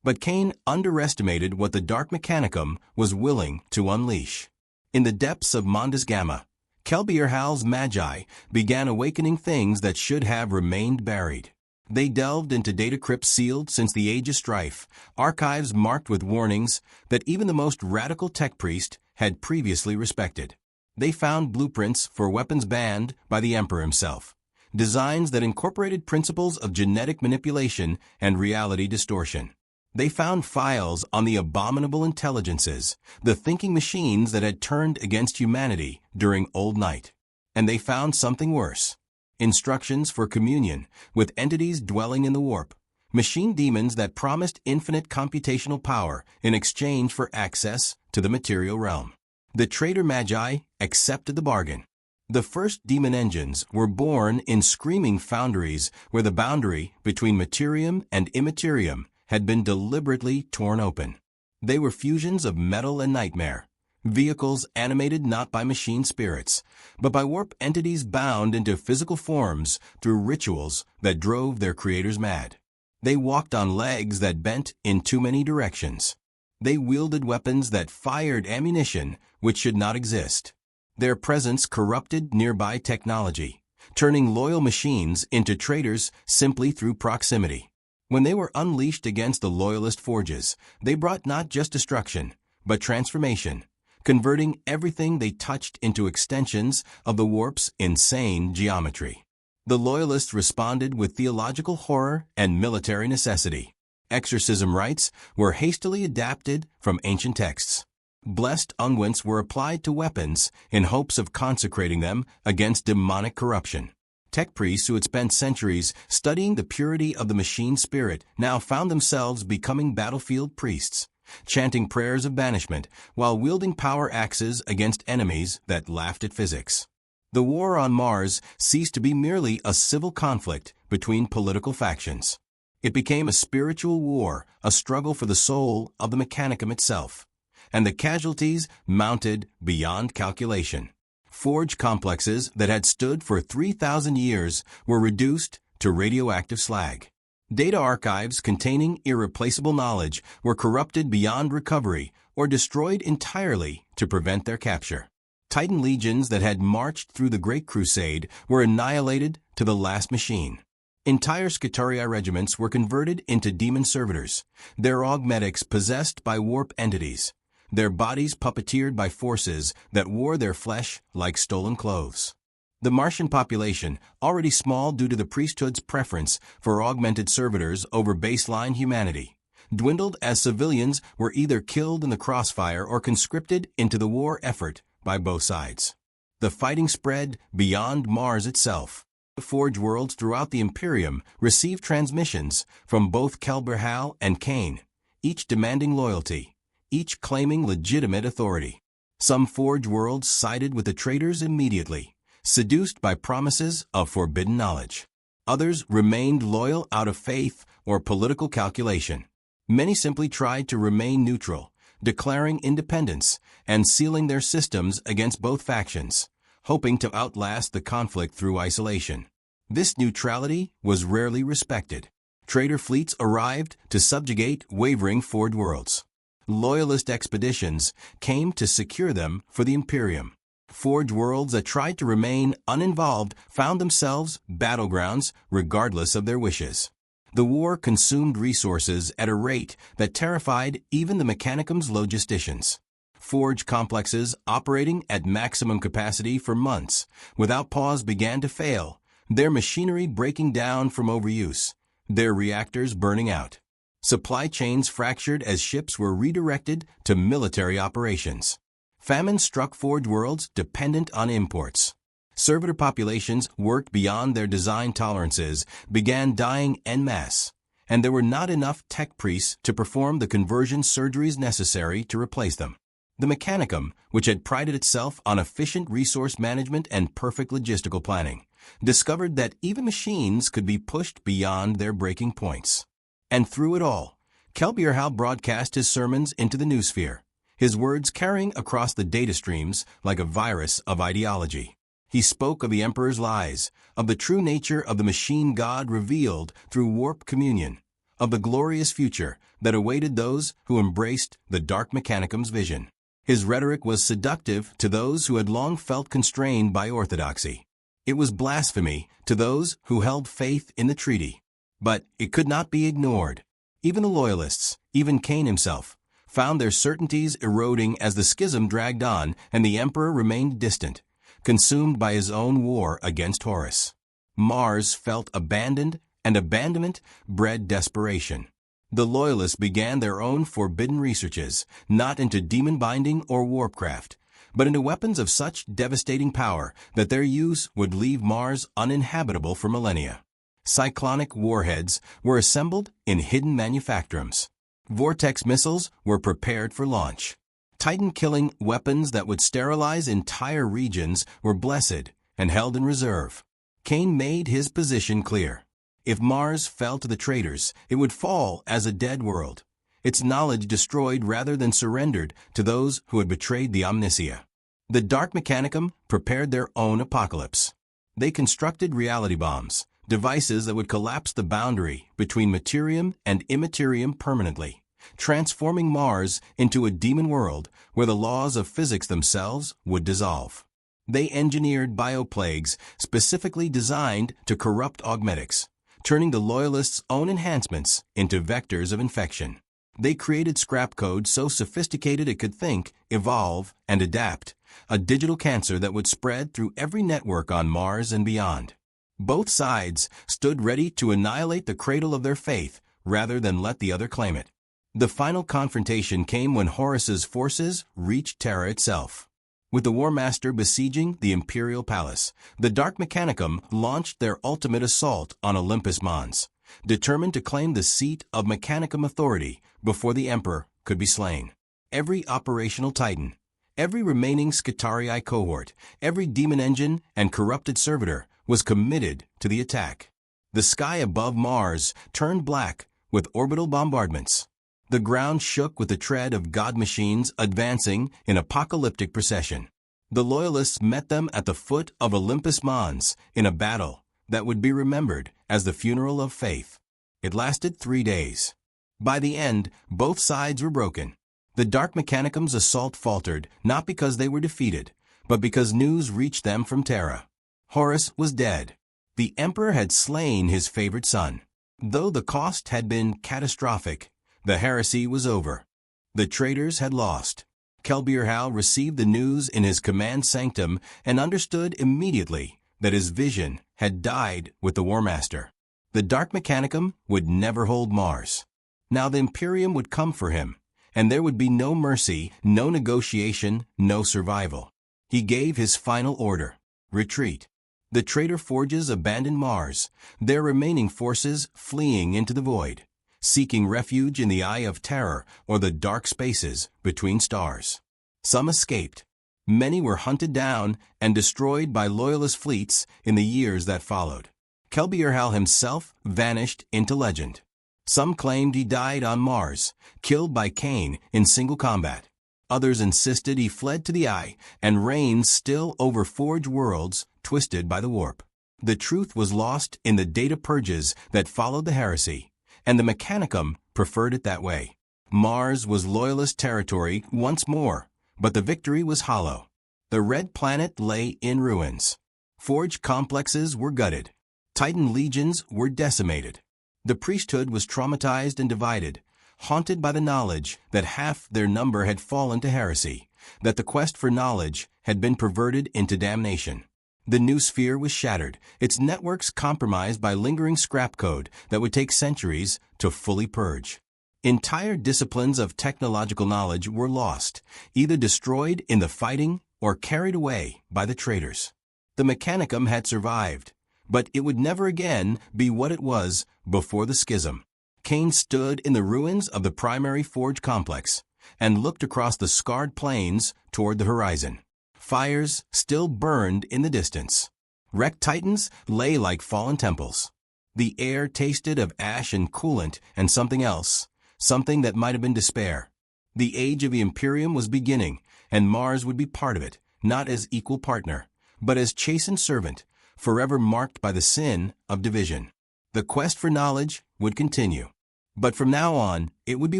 But Kane underestimated what the Dark Mechanicum was willing to unleash. In the depths of Mondas Gamma, Kelbierhal's Magi began awakening things that should have remained buried. They delved into data crypts sealed since the Age of Strife, archives marked with warnings that even the most radical tech priest had previously respected. They found blueprints for weapons banned by the Emperor himself, designs that incorporated principles of genetic manipulation and reality distortion. They found files on the abominable intelligences, the thinking machines that had turned against humanity during Old Night. And they found something worse. Instructions for communion with entities dwelling in the warp, machine demons that promised infinite computational power in exchange for access to the material realm. The traitor Magi accepted the bargain. The first demon engines were born in screaming foundries where the boundary between materium and immaterium had been deliberately torn open. They were fusions of metal and nightmare, vehicles animated not by machine spirits, but by warp entities bound into physical forms through rituals that drove their creators mad. They walked on legs that bent in too many directions. They wielded weapons that fired ammunition which should not exist. Their presence corrupted nearby technology, turning loyal machines into traitors simply through proximity. When they were unleashed against the Loyalist forges, they brought not just destruction, but transformation, converting everything they touched into extensions of the warp's insane geometry. The Loyalists responded with theological horror and military necessity. Exorcism rites were hastily adapted from ancient texts. Blessed unguents were applied to weapons in hopes of consecrating them against demonic corruption. Tech priests who had spent centuries studying the purity of the machine spirit now found themselves becoming battlefield priests, chanting prayers of banishment while wielding power axes against enemies that laughed at physics. The war on Mars ceased to be merely a civil conflict between political factions. It became a spiritual war, a struggle for the soul of the Mechanicum itself, and the casualties mounted beyond calculation. Forge complexes that had stood for 3,000 years were reduced to radioactive slag. Data archives containing irreplaceable knowledge were corrupted beyond recovery or destroyed entirely to prevent their capture. Titan legions that had marched through the Great Crusade were annihilated to the last machine. Entire Scutarii regiments were converted into demon servitors, their augmetics possessed by warp entities, their bodies puppeteered by forces that wore their flesh like stolen clothes. The Martian population, already small due to the priesthood's preference for augmented servitors over baseline humanity, dwindled as civilians were either killed in the crossfire or conscripted into the war effort by both sides. The fighting spread beyond Mars itself. The Forge worlds throughout the Imperium received transmissions from both Kelbierhal and Kane, each demanding loyalty, each claiming legitimate authority. Some Forge worlds sided with the traitors immediately, seduced by promises of forbidden knowledge. Others remained loyal out of faith or political calculation. Many simply tried to remain neutral, declaring independence and sealing their systems against both factions, hoping to outlast the conflict through isolation. This neutrality was rarely respected. Traitor fleets arrived to subjugate wavering Forge worlds. Loyalist expeditions came to secure them for the Imperium. Forge worlds that tried to remain uninvolved found themselves battlegrounds regardless of their wishes. The war consumed resources at a rate that terrified even the Mechanicum's logisticians. Forge complexes operating at maximum capacity for months, without pause, began to fail, their machinery breaking down from overuse, their reactors burning out. Supply chains fractured as ships were redirected to military operations. Famine struck forge worlds dependent on imports. Servitor populations worked beyond their design tolerances, began dying en masse, and there were not enough tech priests to perform the conversion surgeries necessary to replace them. The Mechanicum, which had prided itself on efficient resource management and perfect logistical planning, discovered that even machines could be pushed beyond their breaking points. And through it all, Kelbierhal broadcast his sermons into the noosphere, his words carrying across the data streams like a virus of ideology. He spoke of the Emperor's lies, of the true nature of the machine god revealed through warp communion, of the glorious future that awaited those who embraced the Dark Mechanicum's vision. His rhetoric was seductive to those who had long felt constrained by orthodoxy. It was blasphemy to those who held faith in the treaty. But it could not be ignored. Even the Loyalists, even Cain himself, found their certainties eroding as the schism dragged on and the Emperor remained distant, consumed by his own war against Horus. Mars felt abandoned, and abandonment bred desperation. The Loyalists began their own forbidden researches, not into demon binding or warpcraft, but into weapons of such devastating power that their use would leave Mars uninhabitable for millennia. Cyclonic warheads were assembled in hidden manufactorums. Vortex missiles were prepared for launch. Titan-killing weapons that would sterilize entire regions were blessed and held in reserve. Cain made his position clear. If Mars fell to the traitors, it would fall as a dead world, its knowledge destroyed rather than surrendered to those who had betrayed the Omnicia. The Dark Mechanicum prepared their own apocalypse. They constructed reality bombs, devices that would collapse the boundary between Materium and Immaterium permanently, transforming Mars into a demon world where the laws of physics themselves would dissolve. They engineered bioplagues specifically designed to corrupt augmetics, turning the Loyalists' own enhancements into vectors of infection. They created scrap code so sophisticated it could think, evolve, and adapt, a digital cancer that would spread through every network on Mars and beyond. Both sides stood ready to annihilate the cradle of their faith rather than let the other claim it. The final confrontation came when Horus's forces reached Terra itself. With the War Master besieging the Imperial Palace, the Dark Mechanicum launched their ultimate assault on Olympus Mons, determined to claim the seat of Mechanicum authority before the Emperor could be slain. Every operational Titan, every remaining Scitarii cohort, every demon engine and corrupted servitor was committed to the attack. The sky above Mars turned black with orbital bombardments. The ground shook with the tread of god machines advancing in apocalyptic procession. The Loyalists met them at the foot of Olympus Mons in a battle that would be remembered as the funeral of faith. It lasted 3 days. By the end, both sides were broken. The Dark Mechanicum's assault faltered not because they were defeated, but because news reached them from Terra. Horus was dead. The Emperor had slain his favorite son. Though the cost had been catastrophic, the heresy was over. The traitors had lost. Kelbierhal received the news in his command sanctum and understood immediately that his vision had died with the War Master. The Dark Mechanicum would never hold Mars. Now the Imperium would come for him, and there would be no mercy, no negotiation, no survival. He gave his final order: retreat. The traitor forges abandoned Mars, their remaining forces fleeing into the void, seeking refuge in the Eye of Terror or the dark spaces between stars. Some escaped. Many were hunted down and destroyed by Loyalist fleets in the years that followed. Kelbierhal himself vanished into legend. Some claimed he died on Mars, killed by Cain in single combat. Others insisted he fled to the Eye and reigned still over forge worlds twisted by the warp. The truth was lost in the data purges that followed the heresy, and the Mechanicum preferred it that way. Mars was Loyalist territory once more, but the victory was hollow. The Red Planet lay in ruins. Forge complexes were gutted. Titan legions were decimated. The priesthood was traumatized and divided, haunted by the knowledge that half their number had fallen to heresy, that the quest for knowledge had been perverted into damnation. The new sphere was shattered, its networks compromised by lingering scrap code that would take centuries to fully purge. Entire disciplines of technological knowledge were lost, either destroyed in the fighting or carried away by the traitors. The Mechanicum had survived, but it would never again be what it was before the schism. Cain stood in the ruins of the primary forge complex and looked across the scarred plains toward the horizon. Fires still burned in the distance. Wrecked titans lay like fallen temples. The air tasted of ash and coolant and something else, something that might have been despair. The age of the Imperium was beginning, and Mars would be part of it, not as equal partner, but as chastened servant, forever marked by the sin of division. The quest for knowledge would continue. But from now on, it would be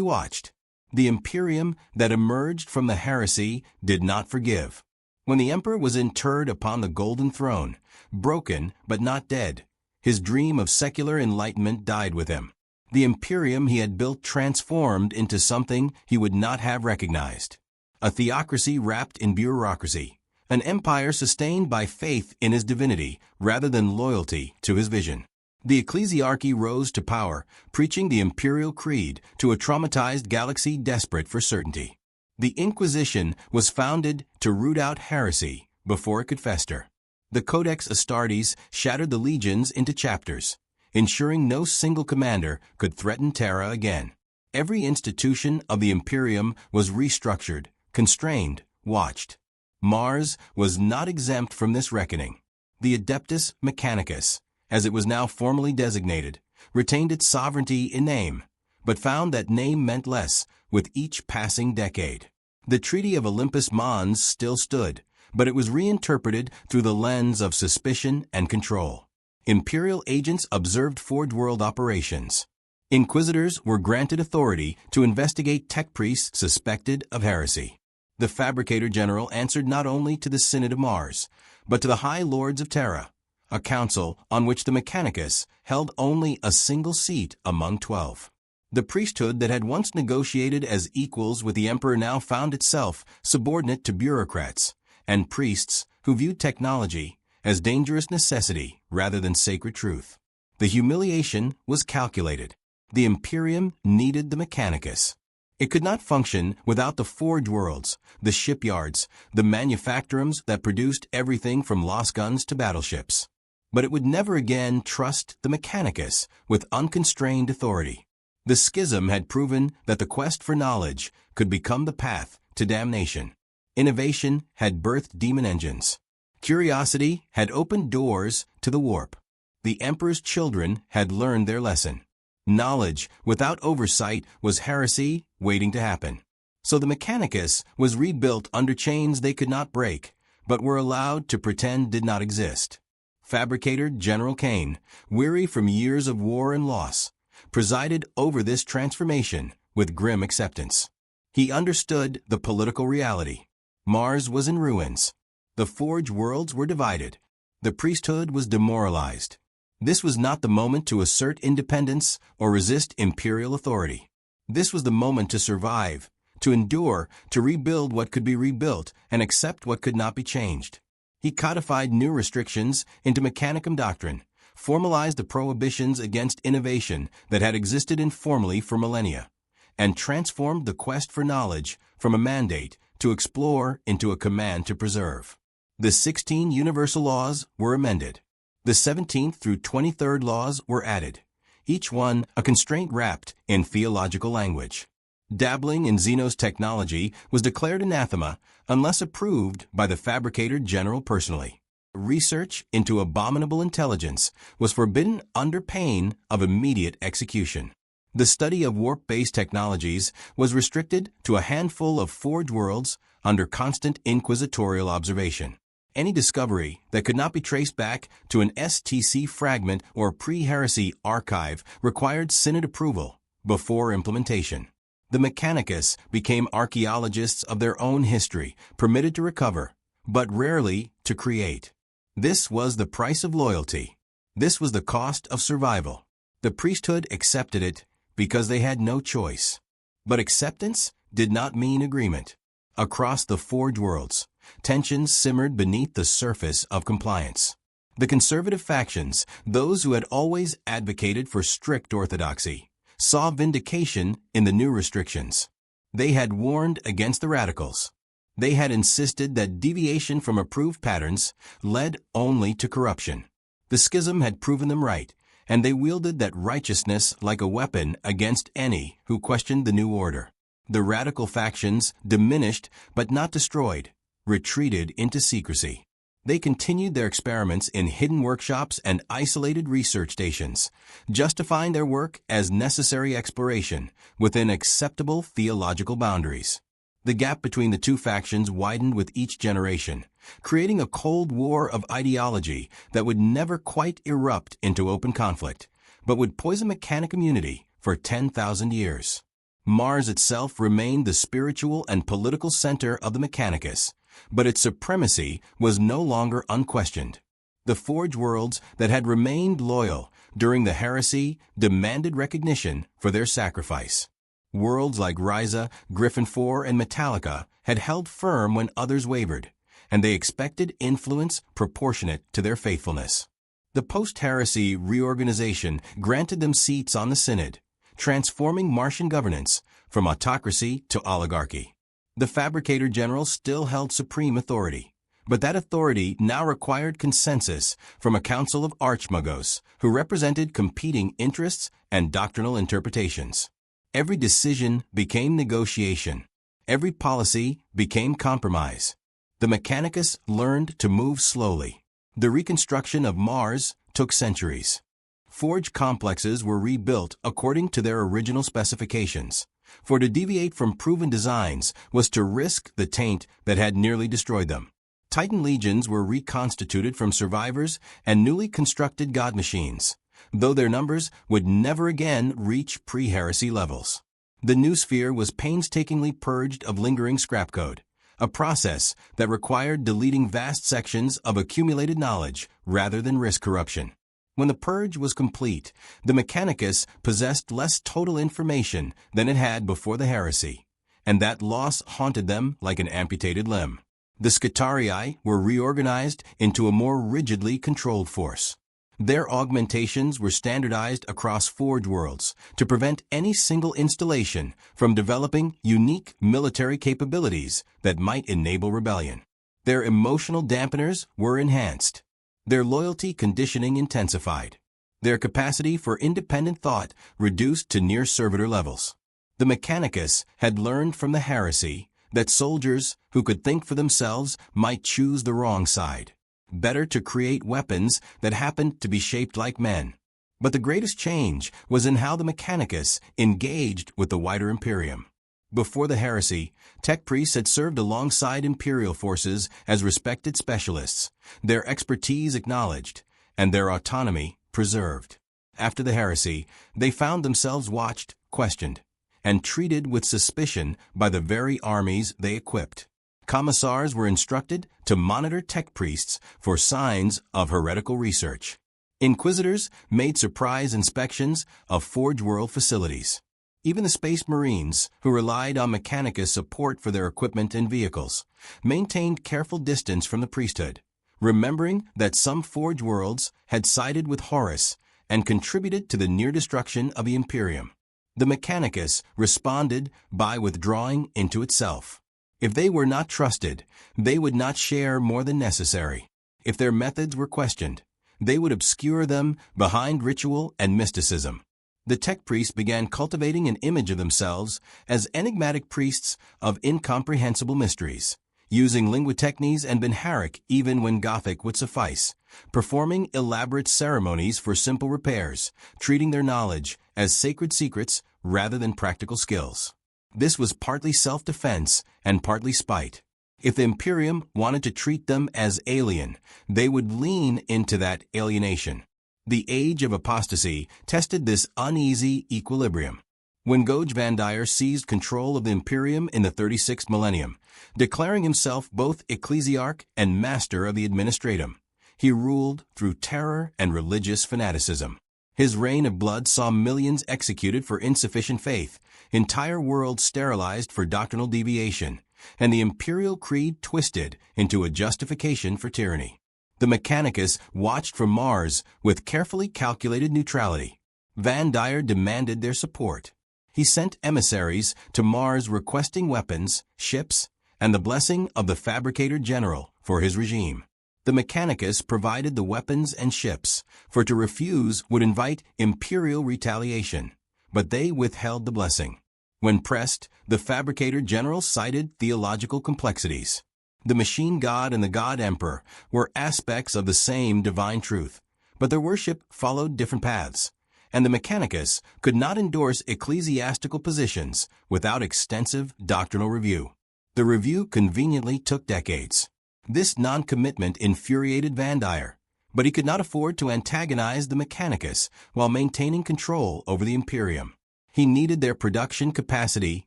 watched. The Imperium that emerged from the heresy did not forgive. When the Emperor was interred upon the golden throne, broken but not dead, his dream of secular enlightenment died with him. The Imperium he had built transformed into something he would not have recognized. A theocracy wrapped in bureaucracy, an empire sustained by faith in his divinity rather than loyalty to his vision. The ecclesiarchy rose to power, preaching the imperial creed to a traumatized galaxy desperate for certainty. The Inquisition was founded to root out heresy before it could fester. The Codex Astartes shattered the legions into chapters, ensuring no single commander could threaten Terra again. Every institution of the Imperium was restructured, constrained, watched. Mars was not exempt from this reckoning. The Adeptus Mechanicus, as it was now formally designated, retained its sovereignty in name, but found that name meant less with each passing decade. The Treaty of Olympus Mons still stood, but it was reinterpreted through the lens of suspicion and control. Imperial agents observed Forge World operations. Inquisitors were granted authority to investigate tech priests suspected of heresy. The Fabricator General answered not only to the Synod of Mars, but to the High Lords of Terra, a council on which the Mechanicus held only a single seat among 12. The priesthood that had once negotiated as equals with the emperor now found itself subordinate to bureaucrats and priests who viewed technology as dangerous necessity rather than sacred truth. The humiliation was calculated. The Imperium needed the Mechanicus. It could not function without the forge worlds, the shipyards, the manufactorums that produced everything from lost guns to battleships. But it would never again trust the Mechanicus with unconstrained authority. The schism had proven that the quest for knowledge could become the path to damnation. Innovation had birthed demon engines. Curiosity had opened doors to the warp. The Emperor's children had learned their lesson. Knowledge without oversight was heresy waiting to happen. So the Mechanicus was rebuilt under chains they could not break, but were allowed to pretend did not exist. Fabricator General Cain, weary from years of war and loss, presided over this transformation with grim acceptance. He understood the political reality. Mars was in ruins. The Forge worlds were divided. The priesthood was demoralized. This was not the moment to assert independence or resist imperial authority. This was the moment to survive, to endure, to rebuild what could be rebuilt, and accept what could not be changed. He codified new restrictions into Mechanicum doctrine, formalized the prohibitions against innovation that had existed informally for millennia, and transformed the quest for knowledge from a mandate to explore into a command to preserve. The 16 universal laws were amended. The 17th through 23rd laws were added, each one a constraint wrapped in theological language. Dabbling in Xeno's technology was declared anathema unless approved by the Fabricator General personally. Research into abominable intelligence was forbidden under pain of immediate execution. The study of warp-based technologies was restricted to a handful of forge worlds under constant inquisitorial observation. Any discovery that could not be traced back to an STC fragment or pre-heresy archive required Synod approval before implementation. The Mechanicus became archaeologists of their own history, permitted to recover, but rarely to create. This was the price of loyalty. This was the cost of survival. The priesthood accepted it because they had no choice. But acceptance did not mean agreement. Across the Forge worlds, tensions simmered beneath the surface of compliance. The conservative factions, those who had always advocated for strict orthodoxy, saw vindication in the new restrictions. They had warned against the radicals. They had insisted that deviation from approved patterns led only to corruption. The schism had proven them right, and they wielded that righteousness like a weapon against any who questioned the new order. The radical factions, diminished but not destroyed, retreated into secrecy. They continued their experiments in hidden workshops and isolated research stations, justifying their work as necessary exploration within acceptable theological boundaries. The gap between the two factions widened with each generation, creating a cold war of ideology that would never quite erupt into open conflict, but would poison mechanic community for 10,000 years. Mars itself remained the spiritual and political center of the Mechanicus, but its supremacy was no longer unquestioned. The Forge worlds that had remained loyal during the heresy demanded recognition for their sacrifice. Worlds like Ryza, Griffin 4, and Metallica had held firm when others wavered, and they expected influence proportionate to their faithfulness. The post-heresy reorganization granted them seats on the Synod, transforming Martian governance from autocracy to oligarchy. The Fabricator General still held supreme authority, but that authority now required consensus from a council of archmagos who represented competing interests and doctrinal interpretations. Every decision became negotiation. Every policy became compromise. The Mechanicus learned to move slowly. The reconstruction of Mars took centuries. Forge complexes were rebuilt according to their original specifications, for to deviate from proven designs was to risk the taint that had nearly destroyed them. Titan legions were reconstituted from survivors and newly constructed god machines, though their numbers would never again reach pre-heresy levels. The new sphere was painstakingly purged of lingering scrap code, a process that required deleting vast sections of accumulated knowledge rather than risk corruption. When the purge was complete, the Mechanicus possessed less total information than it had before the heresy, and that loss haunted them like an amputated limb. The Scutarii were reorganized into a more rigidly controlled force. Their augmentations were standardized across Forge worlds to prevent any single installation from developing unique military capabilities that might enable rebellion. Their emotional dampeners were enhanced. Their loyalty conditioning intensified. Their capacity for independent thought reduced to near servitor levels. The Mechanicus had learned from the heresy that soldiers who could think for themselves might choose the wrong side. Better to create weapons that happened to be shaped like men. But the greatest change was in how the Mechanicus engaged with the wider Imperium. Before the heresy, tech priests had served alongside Imperial forces as respected specialists, their expertise acknowledged, and their autonomy preserved. After the heresy, they found themselves watched, questioned, and treated with suspicion by the very armies they equipped. Commissars were instructed to monitor tech priests for signs of heretical research. Inquisitors made surprise inspections of Forge World facilities. Even the Space Marines, who relied on Mechanicus support for their equipment and vehicles, maintained careful distance from the priesthood, remembering that some Forge worlds had sided with Horus and contributed to the near destruction of the Imperium. The Mechanicus responded by withdrawing into itself. If they were not trusted, they would not share more than necessary. If their methods were questioned, they would obscure them behind ritual and mysticism. The tech priests began cultivating an image of themselves as enigmatic priests of incomprehensible mysteries, using linguotechnies and Benharic even when Gothic would suffice, performing elaborate ceremonies for simple repairs, treating their knowledge as sacred secrets rather than practical skills. This was partly self-defense and partly spite. If the Imperium wanted to treat them as alien, they would lean into that alienation. The age of apostasy tested this uneasy equilibrium. When Goj Vandir seized control of the Imperium in the 36th Millennium, declaring himself both ecclesiarch and master of the administratum, he ruled through terror and religious fanaticism. His reign of blood saw millions executed for insufficient faith, entire worlds sterilized for doctrinal deviation, and the imperial creed twisted into a justification for tyranny. The Mechanicus watched from Mars with carefully calculated neutrality. Van Dyer demanded their support. He sent emissaries to Mars requesting weapons, ships, and the blessing of the Fabricator General for his regime. The Mechanicus provided the weapons and ships, for to refuse would invite imperial retaliation, but they withheld the blessing. When pressed, the Fabricator General cited theological complexities. The machine god and the god emperor were aspects of the same divine truth, but their worship followed different paths, and the Mechanicus could not endorse ecclesiastical positions without extensive doctrinal review. The review conveniently took decades. This non-commitment infuriated Van Dyer, but he could not afford to antagonize the Mechanicus while maintaining control over the Imperium. He needed their production capacity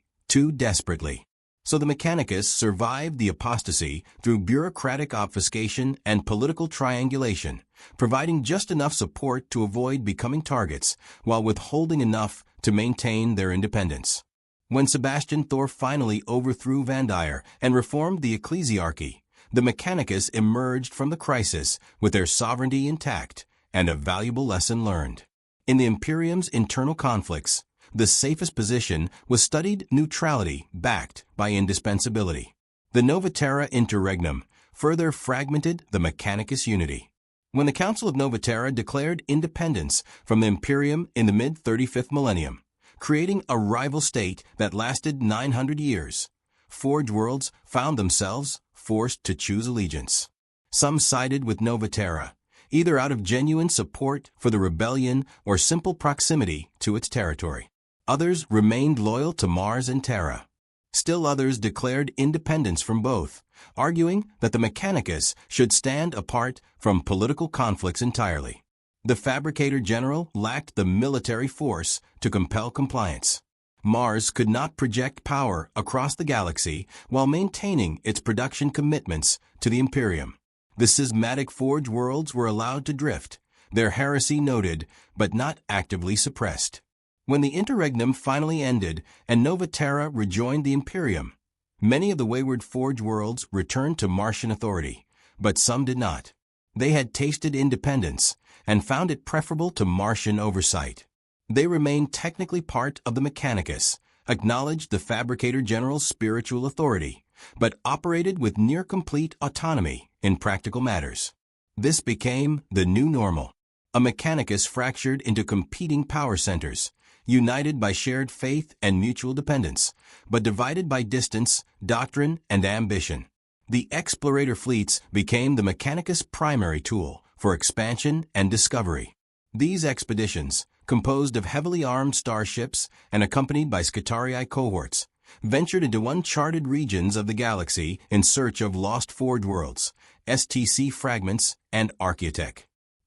too desperately. So the Mechanicus survived the apostasy through bureaucratic obfuscation and political triangulation, providing just enough support to avoid becoming targets while withholding enough to maintain their independence. When Sebastian Thor finally overthrew Van Dyer and reformed the ecclesiarchy, the Mechanicus emerged from the crisis with their sovereignty intact and a valuable lesson learned. In the Imperium's internal conflicts, the safest position was studied neutrality backed by indispensability. The Novaterra Interregnum further fragmented the Mechanicus unity. When the Council of Novaterra declared independence from the Imperium in the mid-35th millennium, creating a rival state that lasted 900 years, Forge Worlds found themselves forced to choose allegiance. Some sided with Novaterra, either out of genuine support for the rebellion or simple proximity to its territory. Others remained loyal to Mars and Terra. Still others declared independence from both, arguing that the Mechanicus should stand apart from political conflicts entirely. The Fabricator General lacked the military force to compel compliance. Mars could not project power across the galaxy while maintaining its production commitments to the Imperium. The schismatic Forge Worlds were allowed to drift, their heresy noted but not actively suppressed. When the interregnum finally ended and Novaterra rejoined the Imperium, many of the wayward Forge Worlds returned to Martian authority, but some did not. They had tasted independence and found it preferable to Martian oversight. They remained technically part of the Mechanicus, acknowledged the Fabricator General's spiritual authority, but operated with near-complete autonomy in practical matters. This became the new normal. A Mechanicus fractured into competing power centers, united by shared faith and mutual dependence, but divided by distance, doctrine, and ambition. The explorator fleets became the Mechanicus' primary tool for expansion and discovery. These expeditions, composed of heavily armed starships and accompanied by Skitarii cohorts, ventured into uncharted regions of the galaxy in search of lost Forge Worlds, STC fragments, and Archaeotech.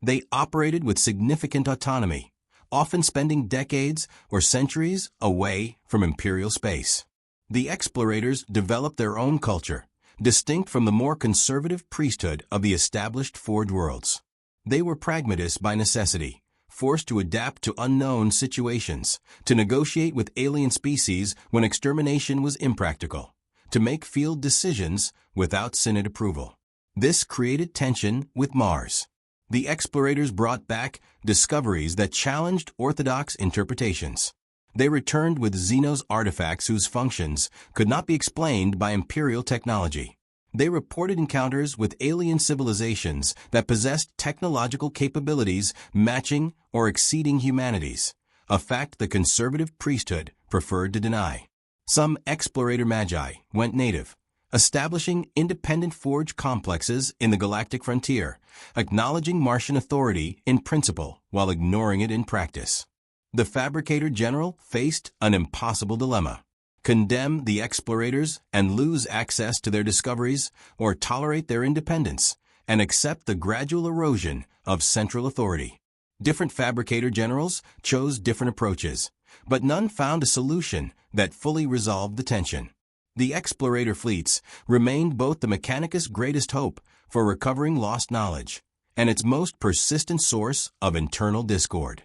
They operated with significant autonomy, often spending decades or centuries away from Imperial space. The explorators developed their own culture, distinct from the more conservative priesthood of the established Forge Worlds. They were pragmatists by necessity, forced to adapt to unknown situations, to negotiate with alien species when extermination was impractical, to make field decisions without Synod approval. This created tension with Mars. The explorators brought back discoveries that challenged orthodox interpretations. They returned with Xenos artifacts whose functions could not be explained by Imperial technology. They reported encounters with alien civilizations that possessed technological capabilities matching or exceeding humanity's, a fact the conservative priesthood preferred to deny. Some explorator magi went native, establishing independent forge complexes in the galactic frontier, acknowledging Martian authority in principle while ignoring it in practice. The Fabricator General faced an impossible dilemma: condemn the explorators and lose access to their discoveries, or tolerate their independence and accept the gradual erosion of central authority. Different Fabricator Generals chose different approaches, but none found a solution that fully resolved the tension. The explorator fleets remained both the Mechanicus' greatest hope for recovering lost knowledge and its most persistent source of internal discord.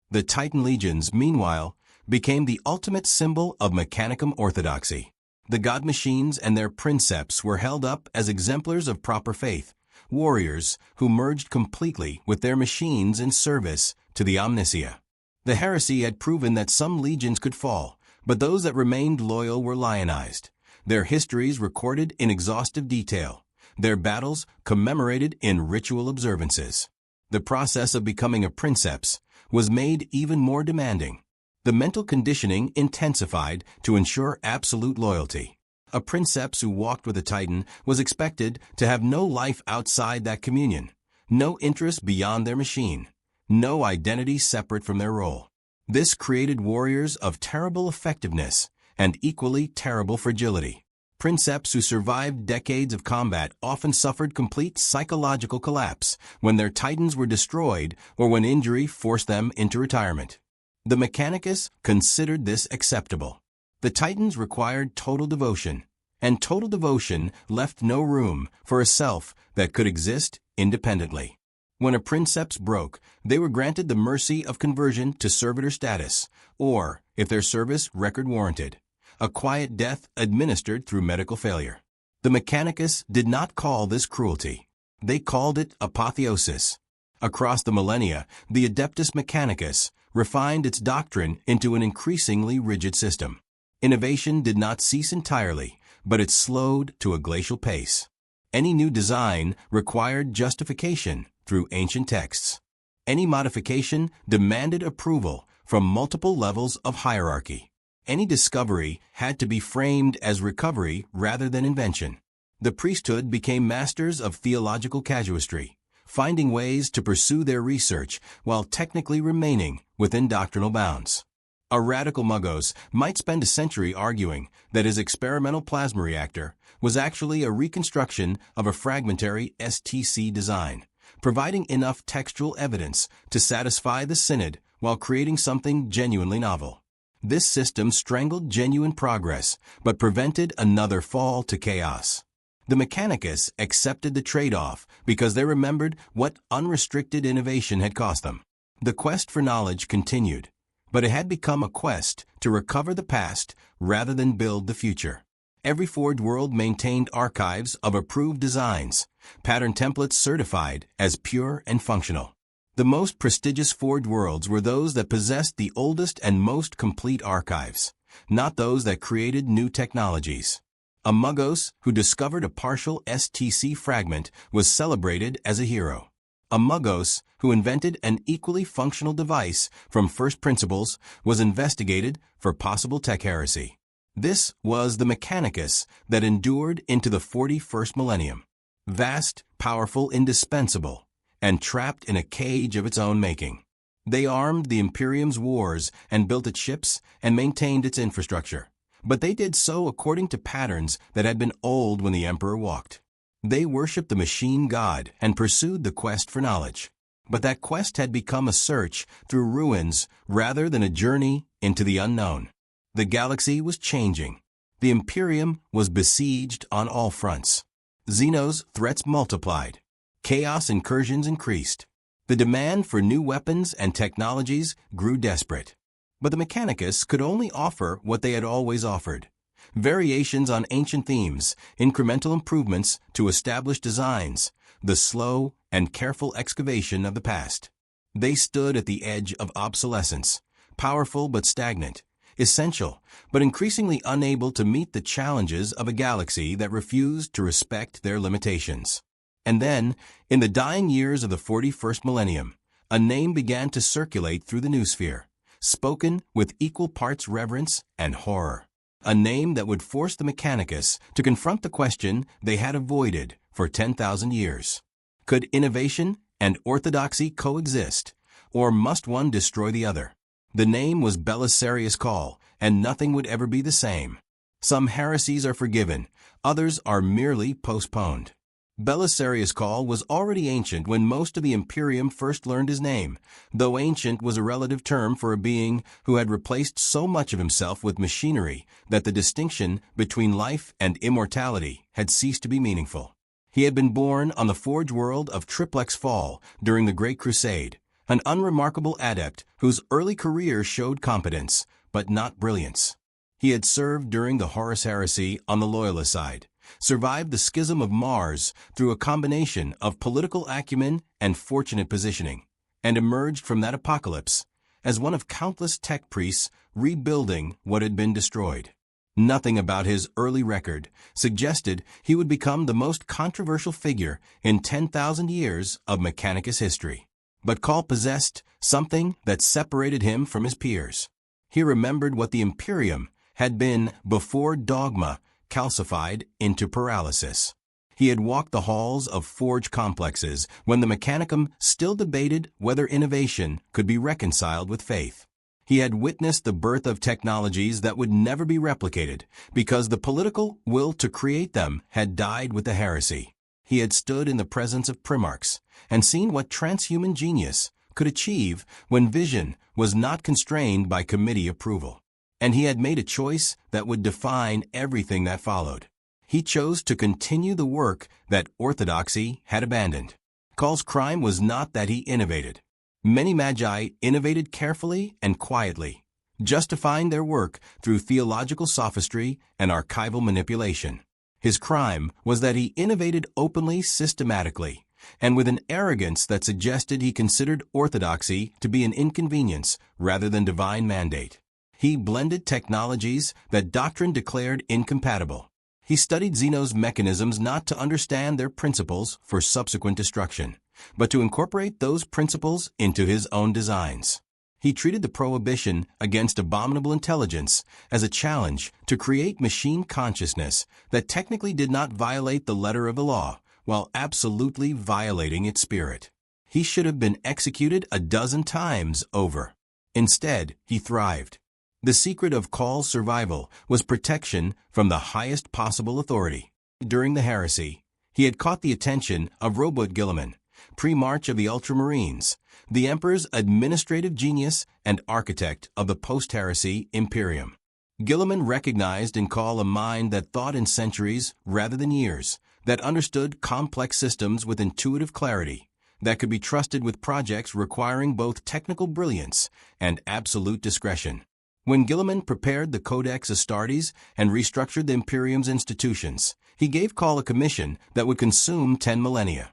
The Titan legions, meanwhile, became the ultimate symbol of Mechanicum orthodoxy. The god machines and their princeps were held up as exemplars of proper faith, warriors who merged completely with their machines in service to the Omnicia. The heresy had proven that some legions could fall, but those that remained loyal were lionized, their histories recorded in exhaustive detail, their battles commemorated in ritual observances. The process of becoming a princeps was made even more demanding. The mental conditioning intensified to ensure absolute loyalty. A princeps who walked with a Titan was expected to have no life outside that communion, no interest beyond their machine, no identity separate from their role. This created warriors of terrible effectiveness and equally terrible fragility. Princeps who survived decades of combat often suffered complete psychological collapse when their Titans were destroyed or when injury forced them into retirement. The Mechanicus considered this acceptable. The Titans required total devotion, and total devotion left no room for a self that could exist independently. When a princeps broke, they were granted the mercy of conversion to servitor status, or, if their service record warranted, a quiet death administered through medical failure. The Mechanicus did not call this cruelty. They called it apotheosis. Across the millennia, the Adeptus Mechanicus refined its doctrine into an increasingly rigid system. Innovation did not cease entirely, but it slowed to a glacial pace. Any new design required justification through ancient texts. Any modification demanded approval from multiple levels of hierarchy. Any discovery had to be framed as recovery rather than invention. The priesthood became masters of theological casuistry, finding ways to pursue their research while technically remaining within doctrinal bounds. A radical Muggos might spend a century arguing that his experimental plasma reactor was actually a reconstruction of a fragmentary STC design, providing enough textual evidence to satisfy the synod while creating something genuinely novel. This system strangled genuine progress, but prevented another fall to chaos. The Mechanicus accepted the trade-off because they remembered what unrestricted innovation had cost them. The quest for knowledge continued, but it had become a quest to recover the past rather than build the future. Every Forged World maintained archives of approved designs, pattern templates certified as pure and functional. The most prestigious Forged Worlds were those that possessed the oldest and most complete archives, not those that created new technologies. A Muggos who discovered a partial STC fragment was celebrated as a hero. A Muggos who invented an equally functional device from first principles was investigated for possible tech heresy. This was the Mechanicus that endured into the 41st millennium. Vast, powerful, indispensable, and trapped in a cage of its own making. They armed the Imperium's wars and built its ships and maintained its infrastructure. But they did so according to patterns that had been old when the Emperor walked. They worshipped the machine god and pursued the quest for knowledge. But that quest had become a search through ruins rather than a journey into the unknown. The galaxy was changing. The Imperium was besieged on all fronts. Xenos threats multiplied. Chaos incursions increased. The demand for new weapons and technologies grew desperate. But the Mechanicus could only offer what they had always offered. Variations on ancient themes, incremental improvements to established designs, the slow and careful excavation of the past. They stood at the edge of obsolescence, powerful but stagnant, essential but increasingly unable to meet the challenges of a galaxy that refused to respect their limitations. And then, in the dying years of the 41st millennium, a name began to circulate through the noosphere, spoken with equal parts reverence and horror. A name that would force the Mechanicus to confront the question they had avoided for 10,000 years. Could innovation and orthodoxy coexist, or must one destroy the other? The name was Belisarius' Call, and nothing would ever be the same. Some heresies are forgiven, others are merely postponed. Belisarius' Call was already ancient when most of the Imperium first learned his name, though ancient was a relative term for a being who had replaced so much of himself with machinery that the distinction between life and immortality had ceased to be meaningful. He had been born on the Forged World of Triplex Fall during the Great Crusade, an unremarkable adept whose early career showed competence, but not brilliance. He had served during the Horus Heresy on the Loyalist side, survived the Schism of Mars through a combination of political acumen and fortunate positioning, and emerged from that apocalypse as one of countless tech priests rebuilding what had been destroyed. Nothing about his early record suggested he would become the most controversial figure in 10,000 years of Mechanicus history. But Call possessed something that separated him from his peers. He remembered what the Imperium had been before dogma calcified into paralysis. He had walked the halls of forge complexes when the Mechanicum still debated whether innovation could be reconciled with faith. He had witnessed the birth of technologies that would never be replicated because the political will to create them had died with the heresy. He had stood in the presence of primarchs and seen what transhuman genius could achieve when vision was not constrained by committee approval. And he had made a choice that would define everything that followed. He chose to continue the work that orthodoxy had abandoned. Call's crime was not that he innovated. Many magi innovated carefully and quietly, justifying their work through theological sophistry and archival manipulation. His crime was that he innovated openly, systematically, and with an arrogance that suggested he considered orthodoxy to be an inconvenience rather than divine mandate. He blended technologies that doctrine declared incompatible. He studied Zeno's mechanisms not to understand their principles for subsequent destruction, but to incorporate those principles into his own designs. He treated the prohibition against abominable intelligence as a challenge to create machine consciousness that technically did not violate the letter of the law, while absolutely violating its spirit. He should have been executed a dozen times over. Instead, he thrived. The secret of Call's survival was protection from the highest possible authority. During the heresy, he had caught the attention of Robert Guilliman, pre-march of the Ultramarines, the Emperor's administrative genius and architect of the post-heresy Imperium. Guilliman recognized in Call a mind that thought in centuries rather than years, that understood complex systems with intuitive clarity, that could be trusted with projects requiring both technical brilliance and absolute discretion. When Guilliman prepared the Codex Astartes and restructured the Imperium's institutions, he gave Call a commission that would consume 10 millennia.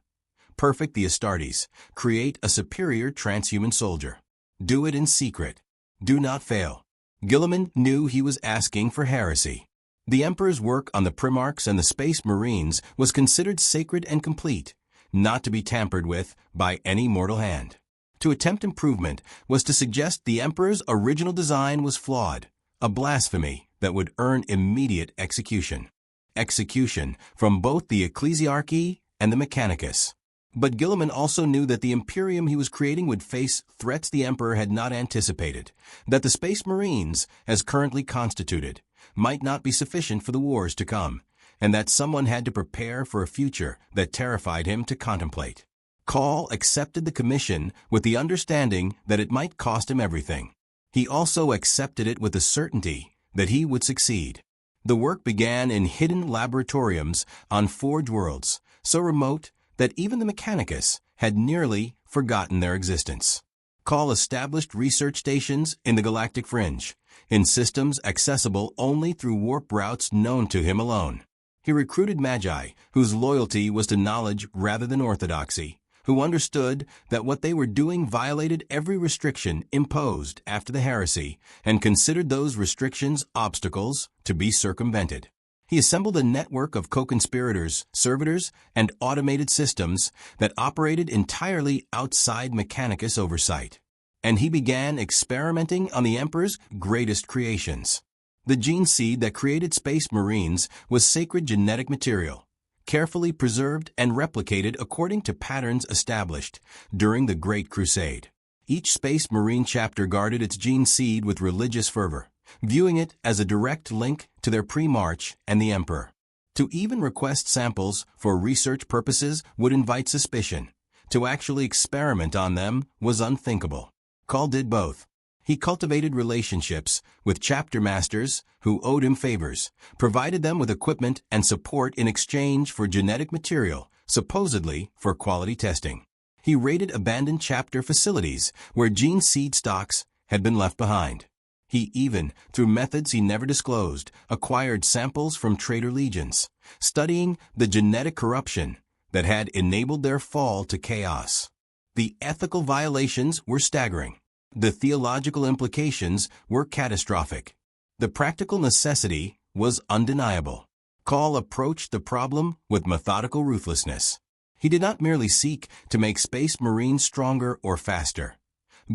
Perfect the Astartes. Create a superior transhuman soldier. Do it in secret. Do not fail. Guilliman knew he was asking for heresy. The Emperor's work on the Primarchs and the Space Marines was considered sacred and complete, not to be tampered with by any mortal hand. To attempt improvement was to suggest the Emperor's original design was flawed, a blasphemy that would earn immediate execution. Execution from both the Ecclesiarchy and the Mechanicus. But Guilliman also knew that the Imperium he was creating would face threats the Emperor had not anticipated, that the Space Marines, as currently constituted, might not be sufficient for the wars to come, and that someone had to prepare for a future that terrified him to contemplate. Call accepted the commission with the understanding that it might cost him everything. He also accepted it with the certainty that he would succeed. The work began in hidden laboratoriums on Forge worlds, so remote that even the Mechanicus had nearly forgotten their existence. Call established research stations in the galactic fringe, in systems accessible only through warp routes known to him alone. He recruited magi whose loyalty was to knowledge rather than orthodoxy, who understood that what they were doing violated every restriction imposed after the heresy and considered those restrictions obstacles to be circumvented. He assembled a network of co-conspirators, servitors, and automated systems that operated entirely outside Mechanicus oversight. And he began experimenting on the Emperor's greatest creations. The gene seed that created Space Marines was sacred genetic material, carefully preserved and replicated according to patterns established during the Great Crusade. Each Space Marine chapter guarded its gene seed with religious fervor, viewing it as a direct link to their pre-march and the Emperor. To even request samples for research purposes would invite suspicion. To actually experiment on them was unthinkable. Call did both. He cultivated relationships with chapter masters who owed him favors, provided them with equipment and support in exchange for genetic material, supposedly for quality testing. He raided abandoned chapter facilities where gene seed stocks had been left behind. He even, through methods he never disclosed, acquired samples from traitor legions, studying the genetic corruption that had enabled their fall to chaos. The ethical violations were staggering. The theological implications were catastrophic. The practical necessity was undeniable. Call approached the problem with methodical ruthlessness. He did not merely seek to make Space Marines stronger or faster,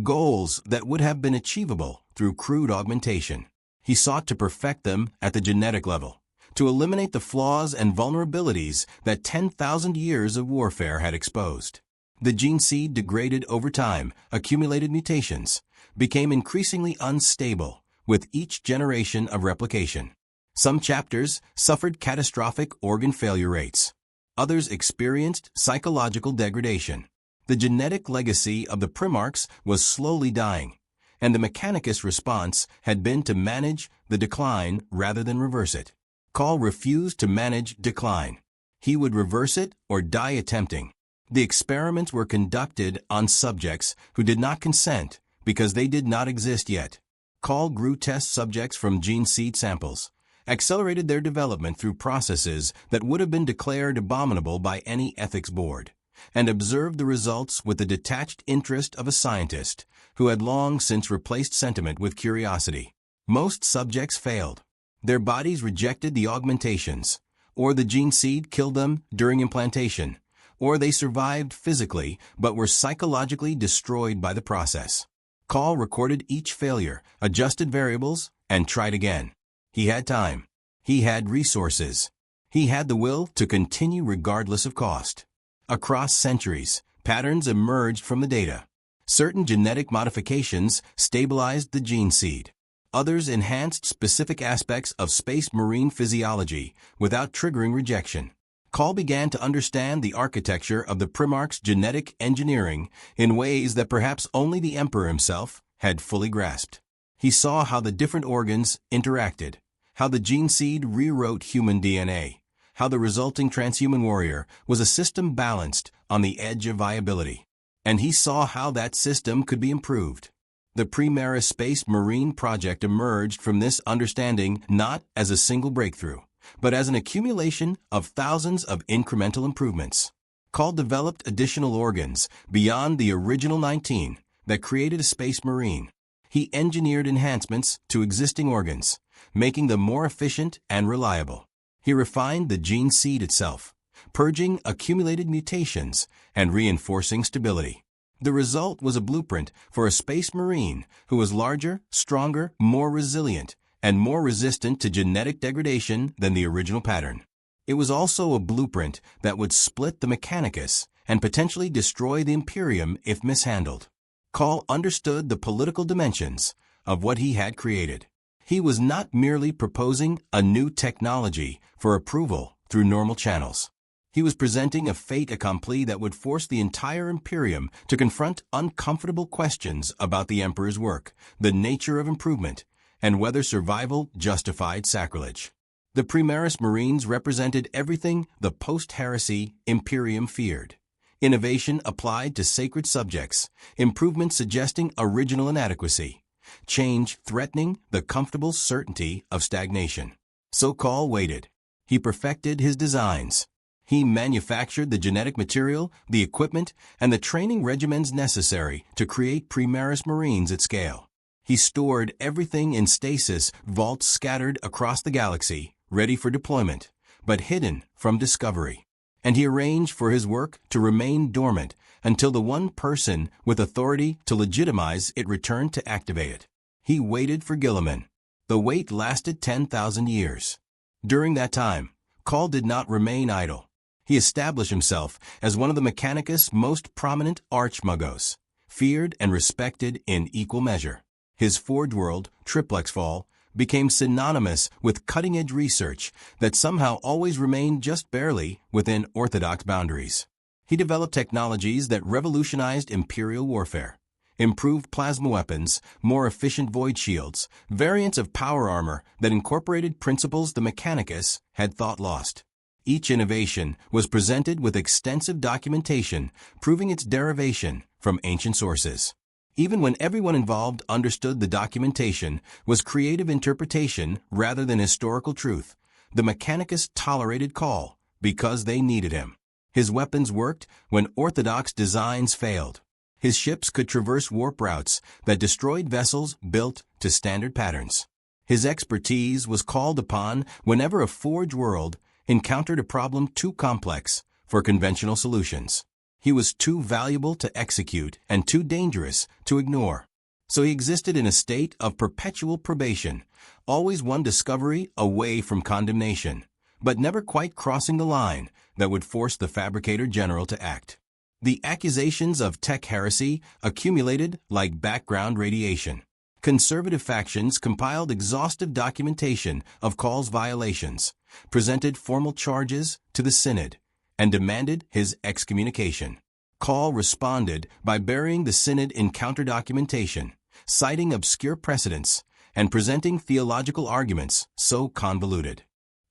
goals that would have been achievable through crude augmentation. He sought to perfect them at the genetic level, to eliminate the flaws and vulnerabilities that 10,000 years of warfare had exposed. The gene seed degraded over time, accumulated mutations, became increasingly unstable with each generation of replication. Some chapters suffered catastrophic organ failure rates. Others experienced psychological degradation. The genetic legacy of the Primarchs was slowly dying, and the Mechanicus response had been to manage the decline rather than reverse it. Call refused to manage decline. He would reverse it or die attempting. The experiments were conducted on subjects who did not consent because they did not exist yet. Call grew test subjects from gene seed samples, accelerated their development through processes that would have been declared abominable by any ethics board, and observed the results with the detached interest of a scientist who had long since replaced sentiment with curiosity. Most subjects failed. Their bodies rejected the augmentations, or the gene seed killed them during implantation, or they survived physically but were psychologically destroyed by the process. Call recorded each failure, adjusted variables, and tried again. He had time. He had resources. He had the will to continue regardless of cost. Across centuries, patterns emerged from the data. Certain genetic modifications stabilized the gene seed. Others enhanced specific aspects of Space Marine physiology without triggering rejection. Call began to understand the architecture of the Primarch's genetic engineering in ways that perhaps only the Emperor himself had fully grasped. He saw how the different organs interacted, how the gene seed rewrote human DNA, how the resulting transhuman warrior was a system balanced on the edge of viability. And he saw how that system could be improved. The Primaris Space Marine project emerged from this understanding not as a single breakthrough, but as an accumulation of thousands of incremental improvements. Call developed additional organs beyond the original 19 that created a Space Marine. He engineered enhancements to existing organs, making them more efficient and reliable. He refined the gene seed itself, purging accumulated mutations and reinforcing stability. The result was a blueprint for a Space Marine who was larger, stronger, more resilient, and more resistant to genetic degradation than the original pattern. It was also a blueprint that would split the Mechanicus and potentially destroy the Imperium if mishandled. Call understood the political dimensions of what he had created. He was not merely proposing a new technology for approval through normal channels. He was presenting a fait accompli that would force the entire Imperium to confront uncomfortable questions about the Emperor's work, the nature of improvement, and whether survival justified sacrilege. The Primaris Marines represented everything the post-heresy Imperium feared. Innovation applied to sacred subjects, improvement suggesting original inadequacy, change threatening the comfortable certainty of stagnation. So Call waited. He perfected his designs. He manufactured the genetic material, the equipment, and the training regimens necessary to create Primaris Marines at scale. He stored everything in stasis vaults scattered across the galaxy, ready for deployment, but hidden from discovery. And he arranged for his work to remain dormant until the one person with authority to legitimize it returned to activate it. He waited for Guilliman. The wait lasted 10,000 years. During that time, Call did not remain idle. He established himself as one of the Mechanicus' most prominent archmagos, feared and respected in equal measure. His Forge World, Triplex Fall, became synonymous with cutting-edge research that somehow always remained just barely within orthodox boundaries. He developed technologies that revolutionized Imperial warfare, improved plasma weapons, more efficient void shields, variants of power armor that incorporated principles the Mechanicus had thought lost. Each innovation was presented with extensive documentation proving its derivation from ancient sources. Even when everyone involved understood the documentation was creative interpretation rather than historical truth, the Mechanicus tolerated Call because they needed him. His weapons worked when orthodox designs failed. His ships could traverse warp routes that destroyed vessels built to standard patterns. His expertise was called upon whenever a Forge world encountered a problem too complex for conventional solutions. He was too valuable to execute and too dangerous to ignore. So he existed in a state of perpetual probation, always one discovery away from condemnation, but never quite crossing the line that would force the Fabricator General to act. The accusations of tech heresy accumulated like background radiation. Conservative factions compiled exhaustive documentation of Call's violations, presented formal charges to the Synod, and demanded his excommunication. Call responded by burying the Synod in counter-documentation, citing obscure precedents, and presenting theological arguments so convoluted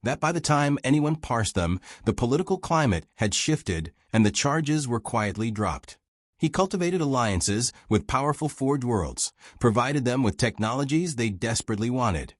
that by the time anyone parsed them, the political climate had shifted and the charges were quietly dropped. He cultivated alliances with powerful Forge worlds, provided them with technologies they desperately wanted,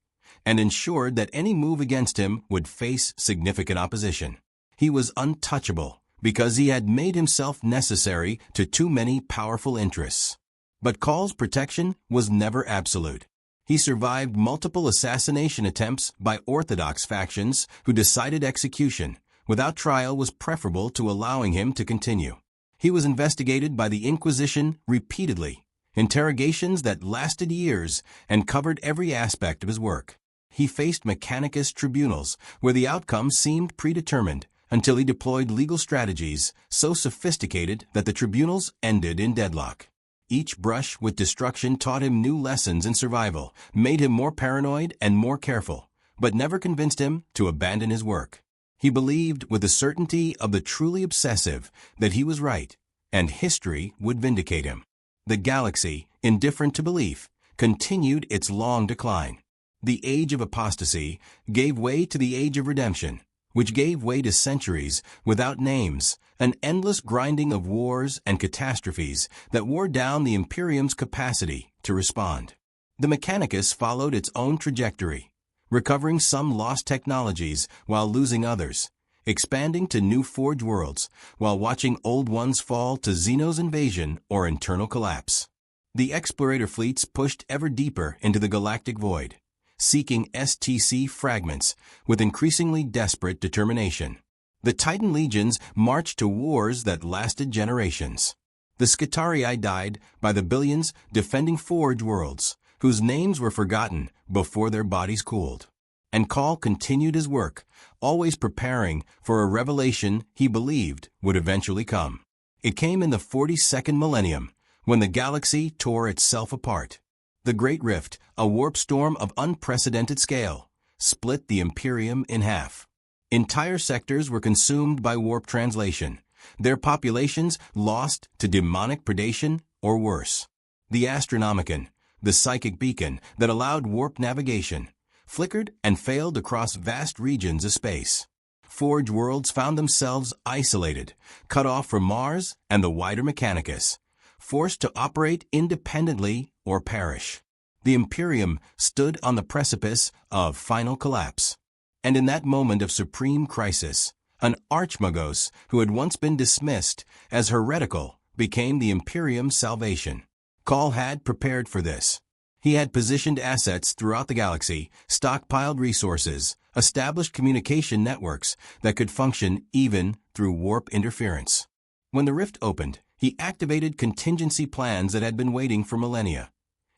and ensured that any move against him would face significant opposition. He was untouchable because he had made himself necessary to too many powerful interests. But Call's protection was never absolute. He survived multiple assassination attempts by orthodox factions who decided execution without trial was preferable to allowing him to continue. He was investigated by the Inquisition repeatedly, interrogations that lasted years and covered every aspect of his work. He faced Mechanicus tribunals where the outcome seemed predetermined until he deployed legal strategies so sophisticated that the tribunals ended in deadlock. Each brush with destruction taught him new lessons in survival, made him more paranoid and more careful, but never convinced him to abandon his work. He believed with the certainty of the truly obsessive that he was right, and history would vindicate him. The galaxy, indifferent to belief, continued its long decline. The age of apostasy gave way to the age of redemption, which gave way to centuries without names, an endless grinding of wars and catastrophes that wore down the Imperium's capacity to respond. The Mechanicus followed its own trajectory, recovering some lost technologies while losing others, expanding to new Forge worlds while watching old ones fall to Xeno's invasion or internal collapse. The explorator fleets pushed ever deeper into the galactic void, seeking STC fragments with increasingly desperate determination. The Titan legions marched to wars that lasted generations. The Skitarii died by the billions defending Forge worlds, whose names were forgotten before their bodies cooled. And Call continued his work, always preparing for a revelation he believed would eventually come. It came in the 42nd Millennium, when the galaxy tore itself apart. The Great Rift, a warp storm of unprecedented scale, split the Imperium in half. Entire sectors were consumed by warp translation, their populations lost to demonic predation or worse. The Astronomicon, the psychic beacon that allowed warp navigation, flickered and failed across vast regions of space. Forge worlds found themselves isolated, cut off from Mars and the wider Mechanicus, forced to operate independently or perish. The Imperium stood on the precipice of final collapse. And in that moment of supreme crisis, an archmagos who had once been dismissed as heretical became the Imperium's salvation. Call had prepared for this. He had positioned assets throughout the galaxy, stockpiled resources, established communication networks that could function even through warp interference. When the rift opened, he activated contingency plans that had been waiting for millennia,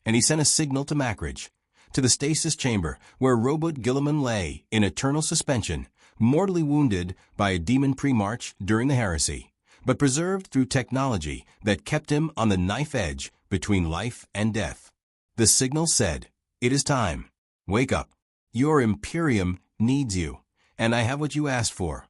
and he sent a signal to Macridge, to the stasis chamber where Robot Guilliman lay in eternal suspension, mortally wounded by a demon pre-march during the heresy, but preserved through technology that kept him on the knife edge between life and death. The signal said, "It is time. Wake up. Your Imperium needs you, and I have what you asked for."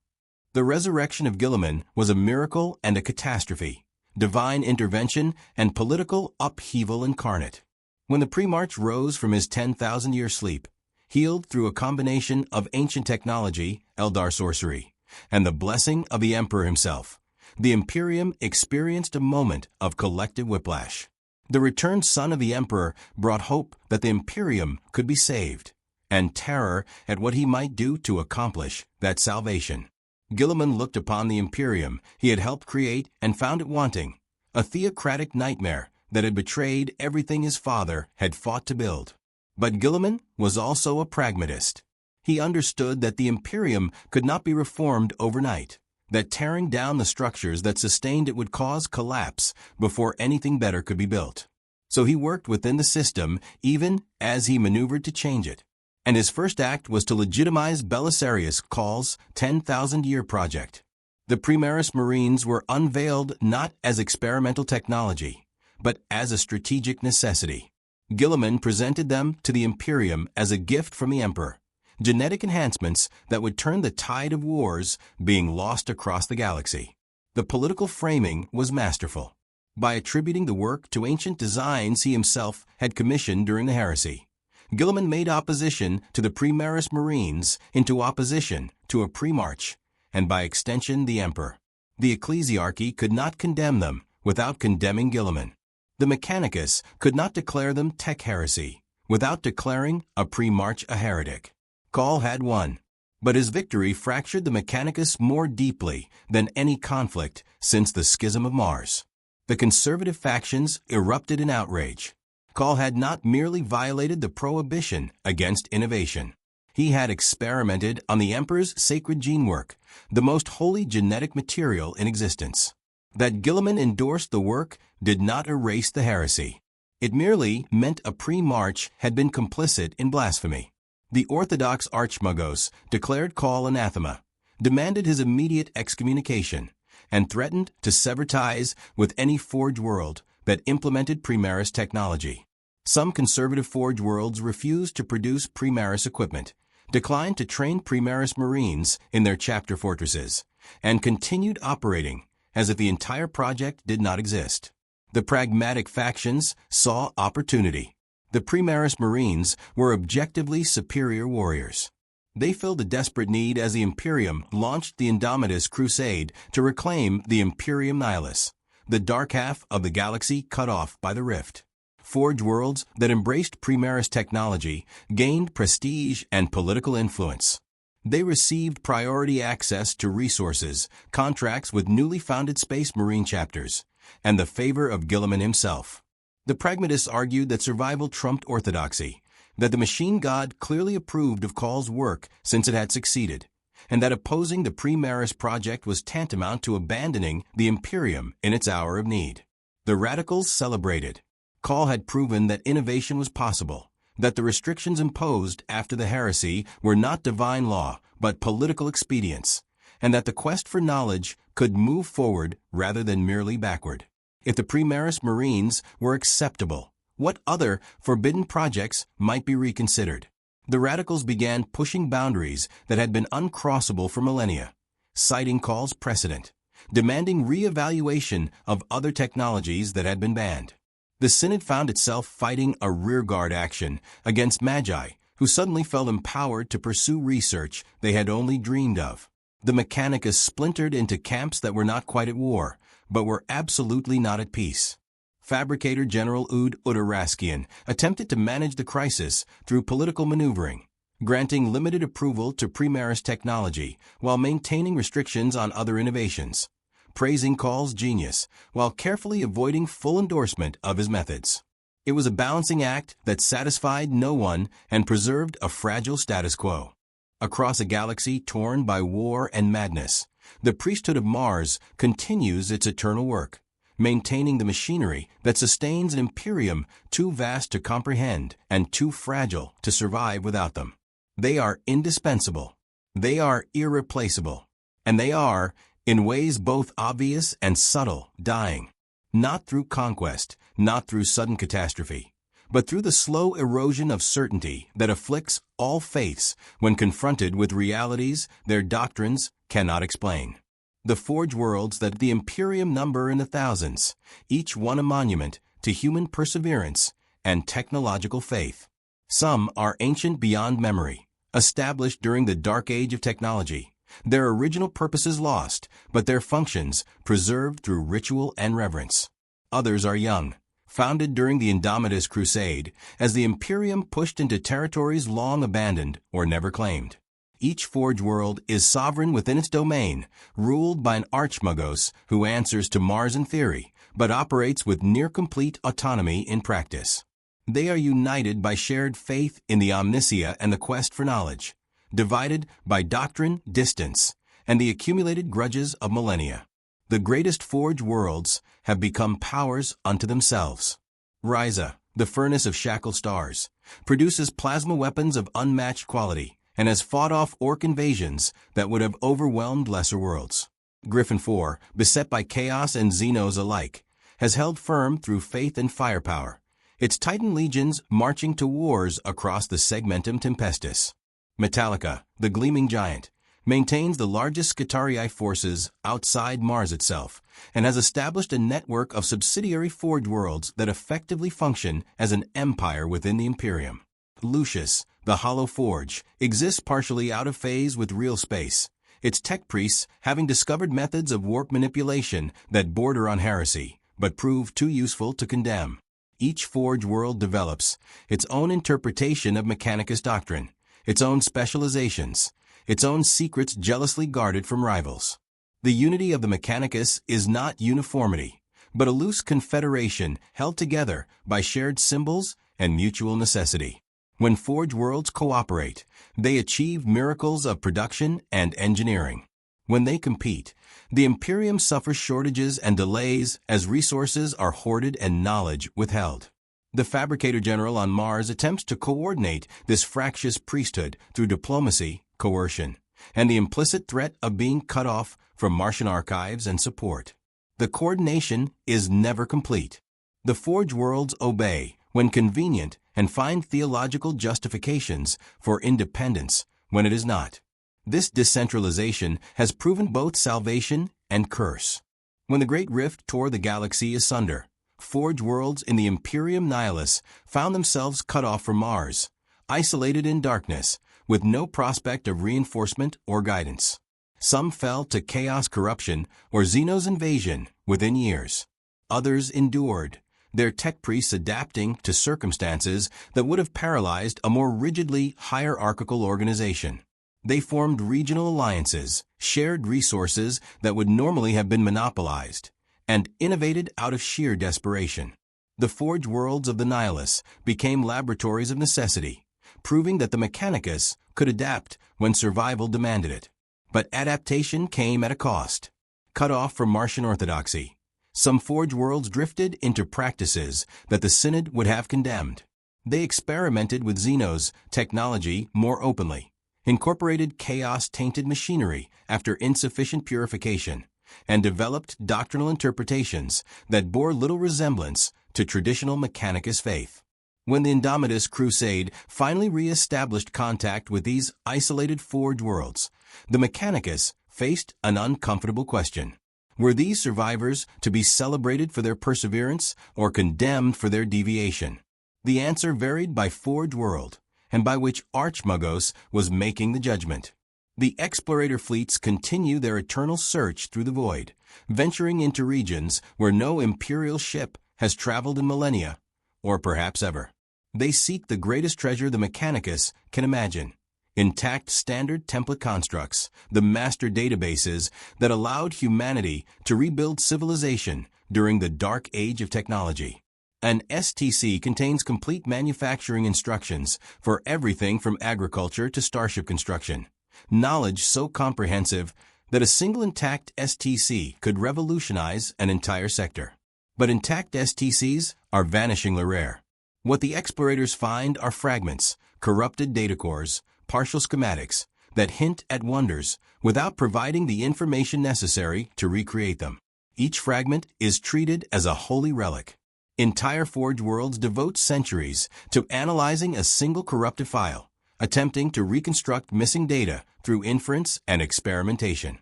The resurrection of Guilliman was a miracle and a catastrophe, divine intervention and political upheaval incarnate. When the pre-march rose from his 10,000-year sleep, healed through a combination of ancient technology, Eldar sorcery, and the blessing of the Emperor himself, the Imperium experienced a moment of collective whiplash. The returned son of the Emperor brought hope that the Imperium could be saved, and terror at what he might do to accomplish that salvation. Guilliman looked upon the Imperium he had helped create and found it wanting, a theocratic nightmare that had betrayed everything his father had fought to build. But Guilliman was also a pragmatist. He understood that the Imperium could not be reformed overnight, that tearing down the structures that sustained it would cause collapse before anything better could be built. So he worked within the system even as he maneuvered to change it. And his first act was to legitimize Belisarius Call's 10,000-year project. The Primaris Marines were unveiled not as experimental technology, but as a strategic necessity. Guilliman presented them to the Imperium as a gift from the Emperor, genetic enhancements that would turn the tide of wars being lost across the galaxy. The political framing was masterful. By attributing the work to ancient designs he himself had commissioned during the heresy, Guilliman made opposition to the Primaris Marines into opposition to a Primarch, and by extension the Emperor. The ecclesiarchy could not condemn them without condemning Guilliman. The Mechanicus could not declare them tech heresy without declaring a Primarch a heretic. Call had won, but his victory fractured the Mechanicus more deeply than any conflict since the Schism of Mars. The conservative factions erupted in outrage. Call had not merely violated the prohibition against innovation. He had experimented on the Emperor's sacred gene work, the most holy genetic material in existence. That Guilliman endorsed the work did not erase the heresy. It merely meant a Primarch had been complicit in blasphemy. The Orthodox Archmagos declared Call anathema, demanded his immediate excommunication, and threatened to sever ties with any Forge world that implemented Primaris technology. Some conservative Forge worlds refused to produce Primaris equipment, declined to train Primaris Marines in their chapter fortresses, and continued operating as if the entire project did not exist. The pragmatic factions saw opportunity. The Primaris Marines were objectively superior warriors. They filled a desperate need as the Imperium launched the Indomitus Crusade to reclaim the Imperium Nihilus, the dark half of the galaxy cut off by the rift. Forge worlds that embraced Primaris technology gained prestige and political influence. They received priority access to resources, contracts with newly founded Space Marine chapters, and the favor of Guilliman himself. The pragmatists argued that survival trumped orthodoxy, that the machine god clearly approved of Call's work since it had succeeded, and that opposing the Primaris project was tantamount to abandoning the Imperium in its hour of need. The radicals celebrated. Call had proven that innovation was possible, that the restrictions imposed after the heresy were not divine law but political expedients, and that the quest for knowledge could move forward rather than merely backward. If the Primaris Marines were acceptable, what other forbidden projects might be reconsidered? The radicals began pushing boundaries that had been uncrossable for millennia, citing Call's precedent, demanding re-evaluation of other technologies that had been banned. The Synod found itself fighting a rearguard action against Magi, who suddenly felt empowered to pursue research they had only dreamed of. The Mechanicus splintered into camps that were not quite at war, but were absolutely not at peace. Fabricator General Ud Udaraskian attempted to manage the crisis through political maneuvering, granting limited approval to Primaris technology while maintaining restrictions on other innovations, praising Call's genius while carefully avoiding full endorsement of his methods. It was a balancing act that satisfied no one and preserved a fragile status quo. Across a galaxy torn by war and madness, the priesthood of Mars continues its eternal work, maintaining the machinery that sustains an Imperium too vast to comprehend and too fragile to survive without them. They are indispensable. They are irreplaceable. And they are, in ways both obvious and subtle, dying. Not through conquest, not through sudden catastrophe, but through the slow erosion of certainty that afflicts all faiths when confronted with realities their doctrines cannot explain. The Forge worlds that the Imperium number in the thousands, each one a monument to human perseverance and technological faith. Some are ancient beyond memory, established during the dark age of technology, Their original purposes lost, but their functions preserved through ritual and reverence. Others are young, founded during the Indomitus Crusade, as the Imperium pushed into territories long abandoned or never claimed. Each Forge world is sovereign within its domain, ruled by an archmagos who answers to Mars in theory, but operates with near-complete autonomy in practice. They are united by shared faith in the omniscia and the quest for knowledge, divided by doctrine, distance, and the accumulated grudges of millennia. The greatest Forge worlds have become powers unto themselves. Ryza, the furnace of shackled stars, produces plasma weapons of unmatched quality, and has fought off orc invasions that would have overwhelmed lesser worlds. Griffin 4, beset by chaos and Xenos alike, has held firm through faith and firepower, its Titan legions marching to wars across the Segmentum Tempestus. Metallica, the gleaming giant, maintains the largest Skitarii forces outside Mars itself, and has established a network of subsidiary Forge worlds that effectively function as an empire within the Imperium. Lucius, the Hollow Forge, exists partially out of phase with real space, its tech priests having discovered methods of warp manipulation that border on heresy, but prove too useful to condemn. Each Forge world develops its own interpretation of Mechanicus doctrine, its own specializations, its own secrets jealously guarded from rivals. The unity of the Mechanicus is not uniformity, but a loose confederation held together by shared symbols and mutual necessity. When Forge worlds cooperate, they achieve miracles of production and engineering. When they compete, the Imperium suffers shortages and delays as resources are hoarded and knowledge withheld. The Fabricator General on Mars attempts to coordinate this fractious priesthood through diplomacy, coercion, and the implicit threat of being cut off from Martian archives and support. The coordination is never complete. The Forge worlds obey when convenient and find theological justifications for independence when it is not. This decentralization has proven both salvation and curse. When the Great Rift tore the galaxy asunder, Forge worlds in the Imperium Nihilus found themselves cut off from Mars, isolated in darkness, with no prospect of reinforcement or guidance. Some fell to chaos corruption or Xenos invasion within years. Others endured, their tech priests adapting to circumstances that would have paralyzed a more rigidly hierarchical organization. They formed regional alliances, shared resources that would normally have been monopolized, and innovated out of sheer desperation. The Forge worlds of the Nihilus became laboratories of necessity, proving that the Mechanicus could adapt when survival demanded it. But adaptation came at a cost. Cut off from Martian orthodoxy, some Forge worlds drifted into practices that the Synod would have condemned. They experimented with Xenos technology more openly, incorporated chaos-tainted machinery after insufficient purification, and developed doctrinal interpretations that bore little resemblance to traditional Mechanicus faith. When the Indomitus Crusade finally re-established contact with these isolated Forge worlds, the Mechanicus faced an uncomfortable question. Were these survivors to be celebrated for their perseverance or condemned for their deviation? The answer varied by Forge world, and by which Archmagos was making the judgment. The explorator fleets continue their eternal search through the void, venturing into regions where no Imperial ship has traveled in millennia, or perhaps ever. They seek the greatest treasure the Mechanicus can imagine: intact standard template constructs, the master databases that allowed humanity to rebuild civilization during the dark age of technology. An STC contains complete manufacturing instructions for everything from agriculture to starship construction. Knowledge so comprehensive that a single intact STC could revolutionize an entire sector. But intact STCs are vanishingly rare. What the explorators find are fragments, corrupted data cores, partial schematics that hint at wonders without providing the information necessary to recreate them. Each fragment is treated as a holy relic. Entire Forge worlds devote centuries to analyzing a single corrupted file, attempting to reconstruct missing data through inference and experimentation.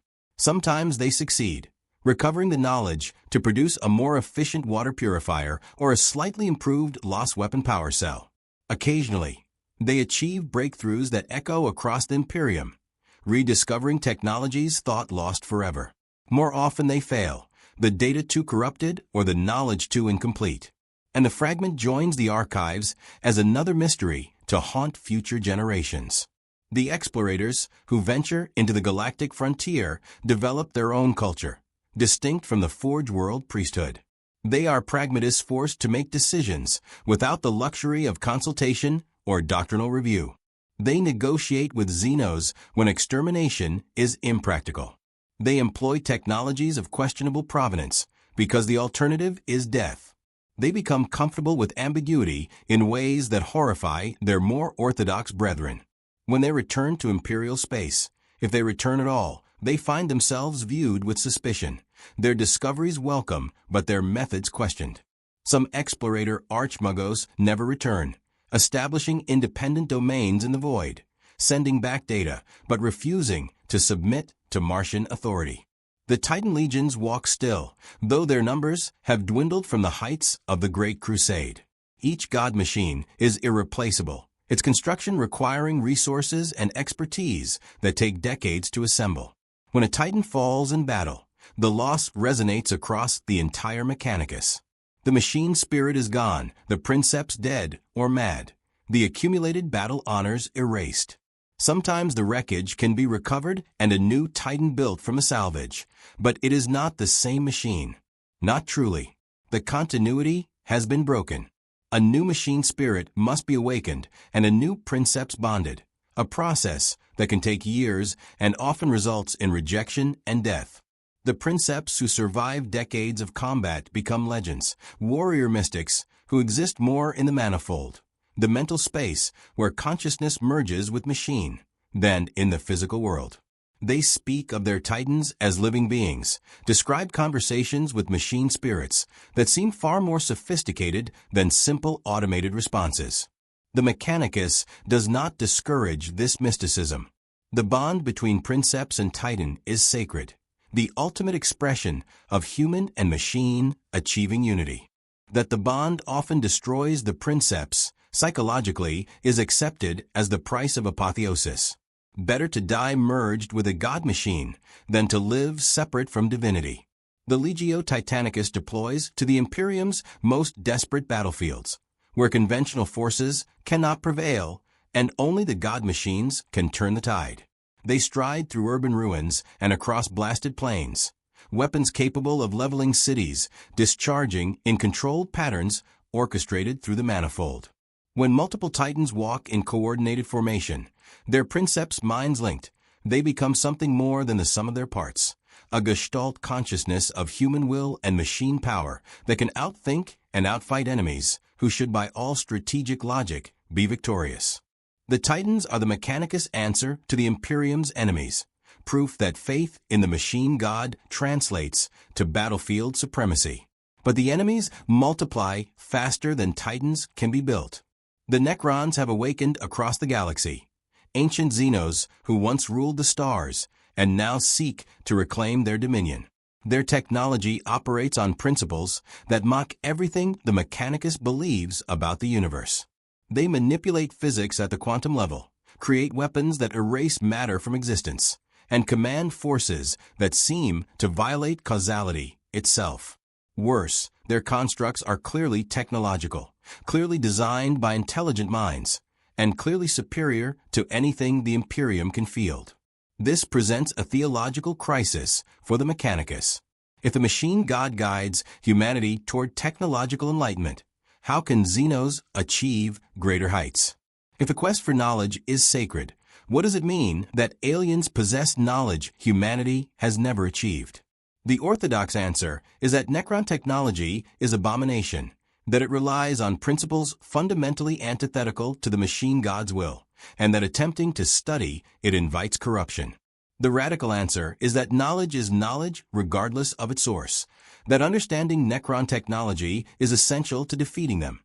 Sometimes they succeed, recovering the knowledge to produce a more efficient water purifier or a slightly improved lost weapon power cell. Occasionally, they achieve breakthroughs that echo across the Imperium, rediscovering technologies thought lost forever. More often they fail, the data too corrupted or the knowledge too incomplete. And the fragment joins the archives as another mystery to haunt future generations. The explorators who venture into the galactic frontier develop their own culture, distinct from the Forge World priesthood. They are pragmatists forced to make decisions without the luxury of consultation or doctrinal review. They negotiate with Xenos when extermination is impractical. They employ technologies of questionable provenance because the alternative is death. They become comfortable with ambiguity in ways that horrify their more orthodox brethren. When they return to Imperial space, if they return at all, they find themselves viewed with suspicion, their discoveries welcome, but their methods questioned. Some explorator archmagos never return, establishing independent domains in the void, sending back data, but refusing to submit to Martian authority. The Titan legions walk still, though their numbers have dwindled from the heights of the Great Crusade. Each god machine is irreplaceable, its construction requiring resources and expertise that take decades to assemble. When a Titan falls in battle, the loss resonates across the entire Mechanicus. The machine spirit is gone, the princeps dead or mad, the accumulated battle honors erased. Sometimes the wreckage can be recovered and a new Titan built from a salvage, but it is not the same machine. Not truly. The continuity has been broken. A new machine spirit must be awakened and a new princeps bonded, a process that can take years and often results in rejection and death. The princeps who survive decades of combat become legends, warrior mystics who exist more in the manifold, the mental space where consciousness merges with machine, than in the physical world. They speak of their titans as living beings, describe conversations with machine spirits that seem far more sophisticated than simple automated responses. The Mechanicus does not discourage this mysticism. The bond between princeps and titan is sacred, the ultimate expression of human and machine achieving unity. That the bond often destroys the princeps psychologically is accepted as the price of apotheosis. Better to die merged with a god machine than to live separate from divinity. The Legio Titanicus deploys to the Imperium's most desperate battlefields, where conventional forces cannot prevail and only the god machines can turn the tide. They stride through urban ruins and across blasted plains, weapons capable of leveling cities, discharging in controlled patterns orchestrated through the manifold. When multiple titans walk in coordinated formation, their princeps minds linked, they become something more than the sum of their parts, a gestalt consciousness of human will and machine power that can outthink and outfight enemies who should by all strategic logic be victorious. The titans are the Mechanicus answer to the Imperium's enemies, proof that faith in the machine god translates to battlefield supremacy. But the enemies multiply faster than titans can be built. The Necrons have awakened across the galaxy, ancient Xenos who once ruled the stars and now seek to reclaim their dominion. Their technology operates on principles that mock everything the Mechanicus believes about the universe. They manipulate physics at the quantum level, create weapons that erase matter from existence, and command forces that seem to violate causality itself. Worse, their constructs are clearly technological, clearly designed by intelligent minds, and clearly superior to anything the Imperium can field. This presents a theological crisis for the Mechanicus. If the machine god guides humanity toward technological enlightenment, how can Xenos achieve greater heights? If the quest for knowledge is sacred, what does it mean that aliens possess knowledge humanity has never achieved? The orthodox answer is that Necron technology is abomination, that it relies on principles fundamentally antithetical to the machine god's will, and that attempting to study it invites corruption. The radical answer is that knowledge is knowledge regardless of its source, that understanding Necron technology is essential to defeating them,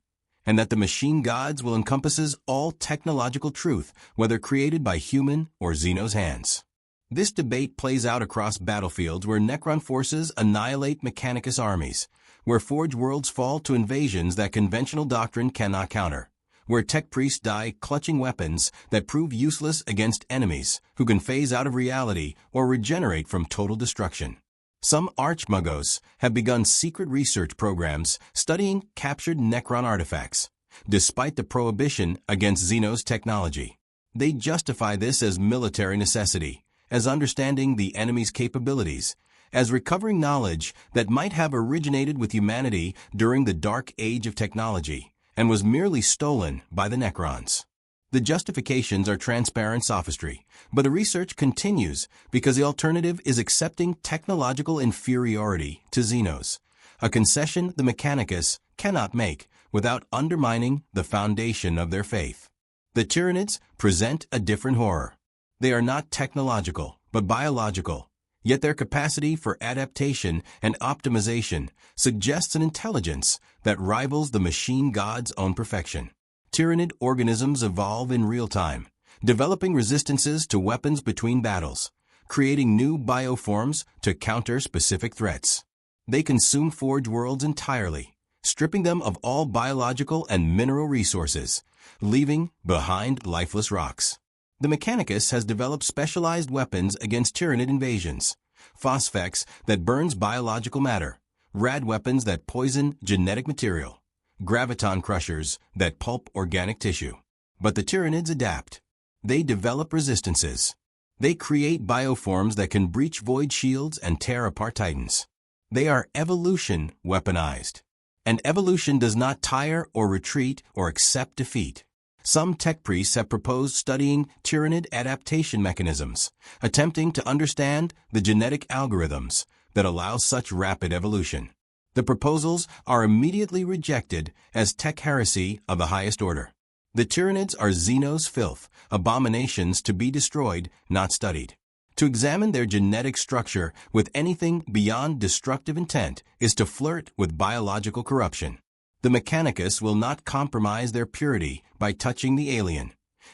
and that the machine gods will encompasses all technological truth, whether created by human or Xenos hands. This debate plays out across battlefields where Necron forces annihilate Mechanicus armies, where Forge worlds fall to invasions that conventional doctrine cannot counter, where tech priests die clutching weapons that prove useless against enemies who can phase out of reality or regenerate from total destruction. Some archmagos have begun secret research programs studying captured Necron artifacts, despite the prohibition against Xenos technology. They justify this as military necessity, as understanding the enemy's capabilities, as recovering knowledge that might have originated with humanity during the dark age of technology and was merely stolen by the Necrons. The justifications are transparent sophistry, but the research continues because the alternative is accepting technological inferiority to Xenos, a concession the Mechanicus cannot make without undermining the foundation of their faith. The Tyranids present a different horror. They are not technological, but biological, yet their capacity for adaptation and optimization suggests an intelligence that rivals the machine god's own perfection. Tyranid organisms evolve in real time, developing resistances to weapons between battles, creating new bioforms to counter specific threats. They consume Forge worlds entirely, stripping them of all biological and mineral resources, leaving behind lifeless rocks. The Mechanicus has developed specialized weapons against Tyranid invasions, phosphex that burns biological matter, rad weapons that poison genetic material, graviton crushers that pulp organic tissue. But the Tyranids adapt. They develop resistances. They create bioforms that can breach void shields and tear apart titans. They are evolution weaponized. And evolution does not tire or retreat or accept defeat. Some tech priests have proposed studying Tyranid adaptation mechanisms, attempting to understand the genetic algorithms that allow such rapid evolution. The proposals are immediately rejected as tech heresy of the highest order. The Tyranids are Xenos filth, abominations to be destroyed, not studied. To examine their genetic structure with anything beyond destructive intent is to flirt with biological corruption. The Mechanicus will not compromise their purity by touching the alien,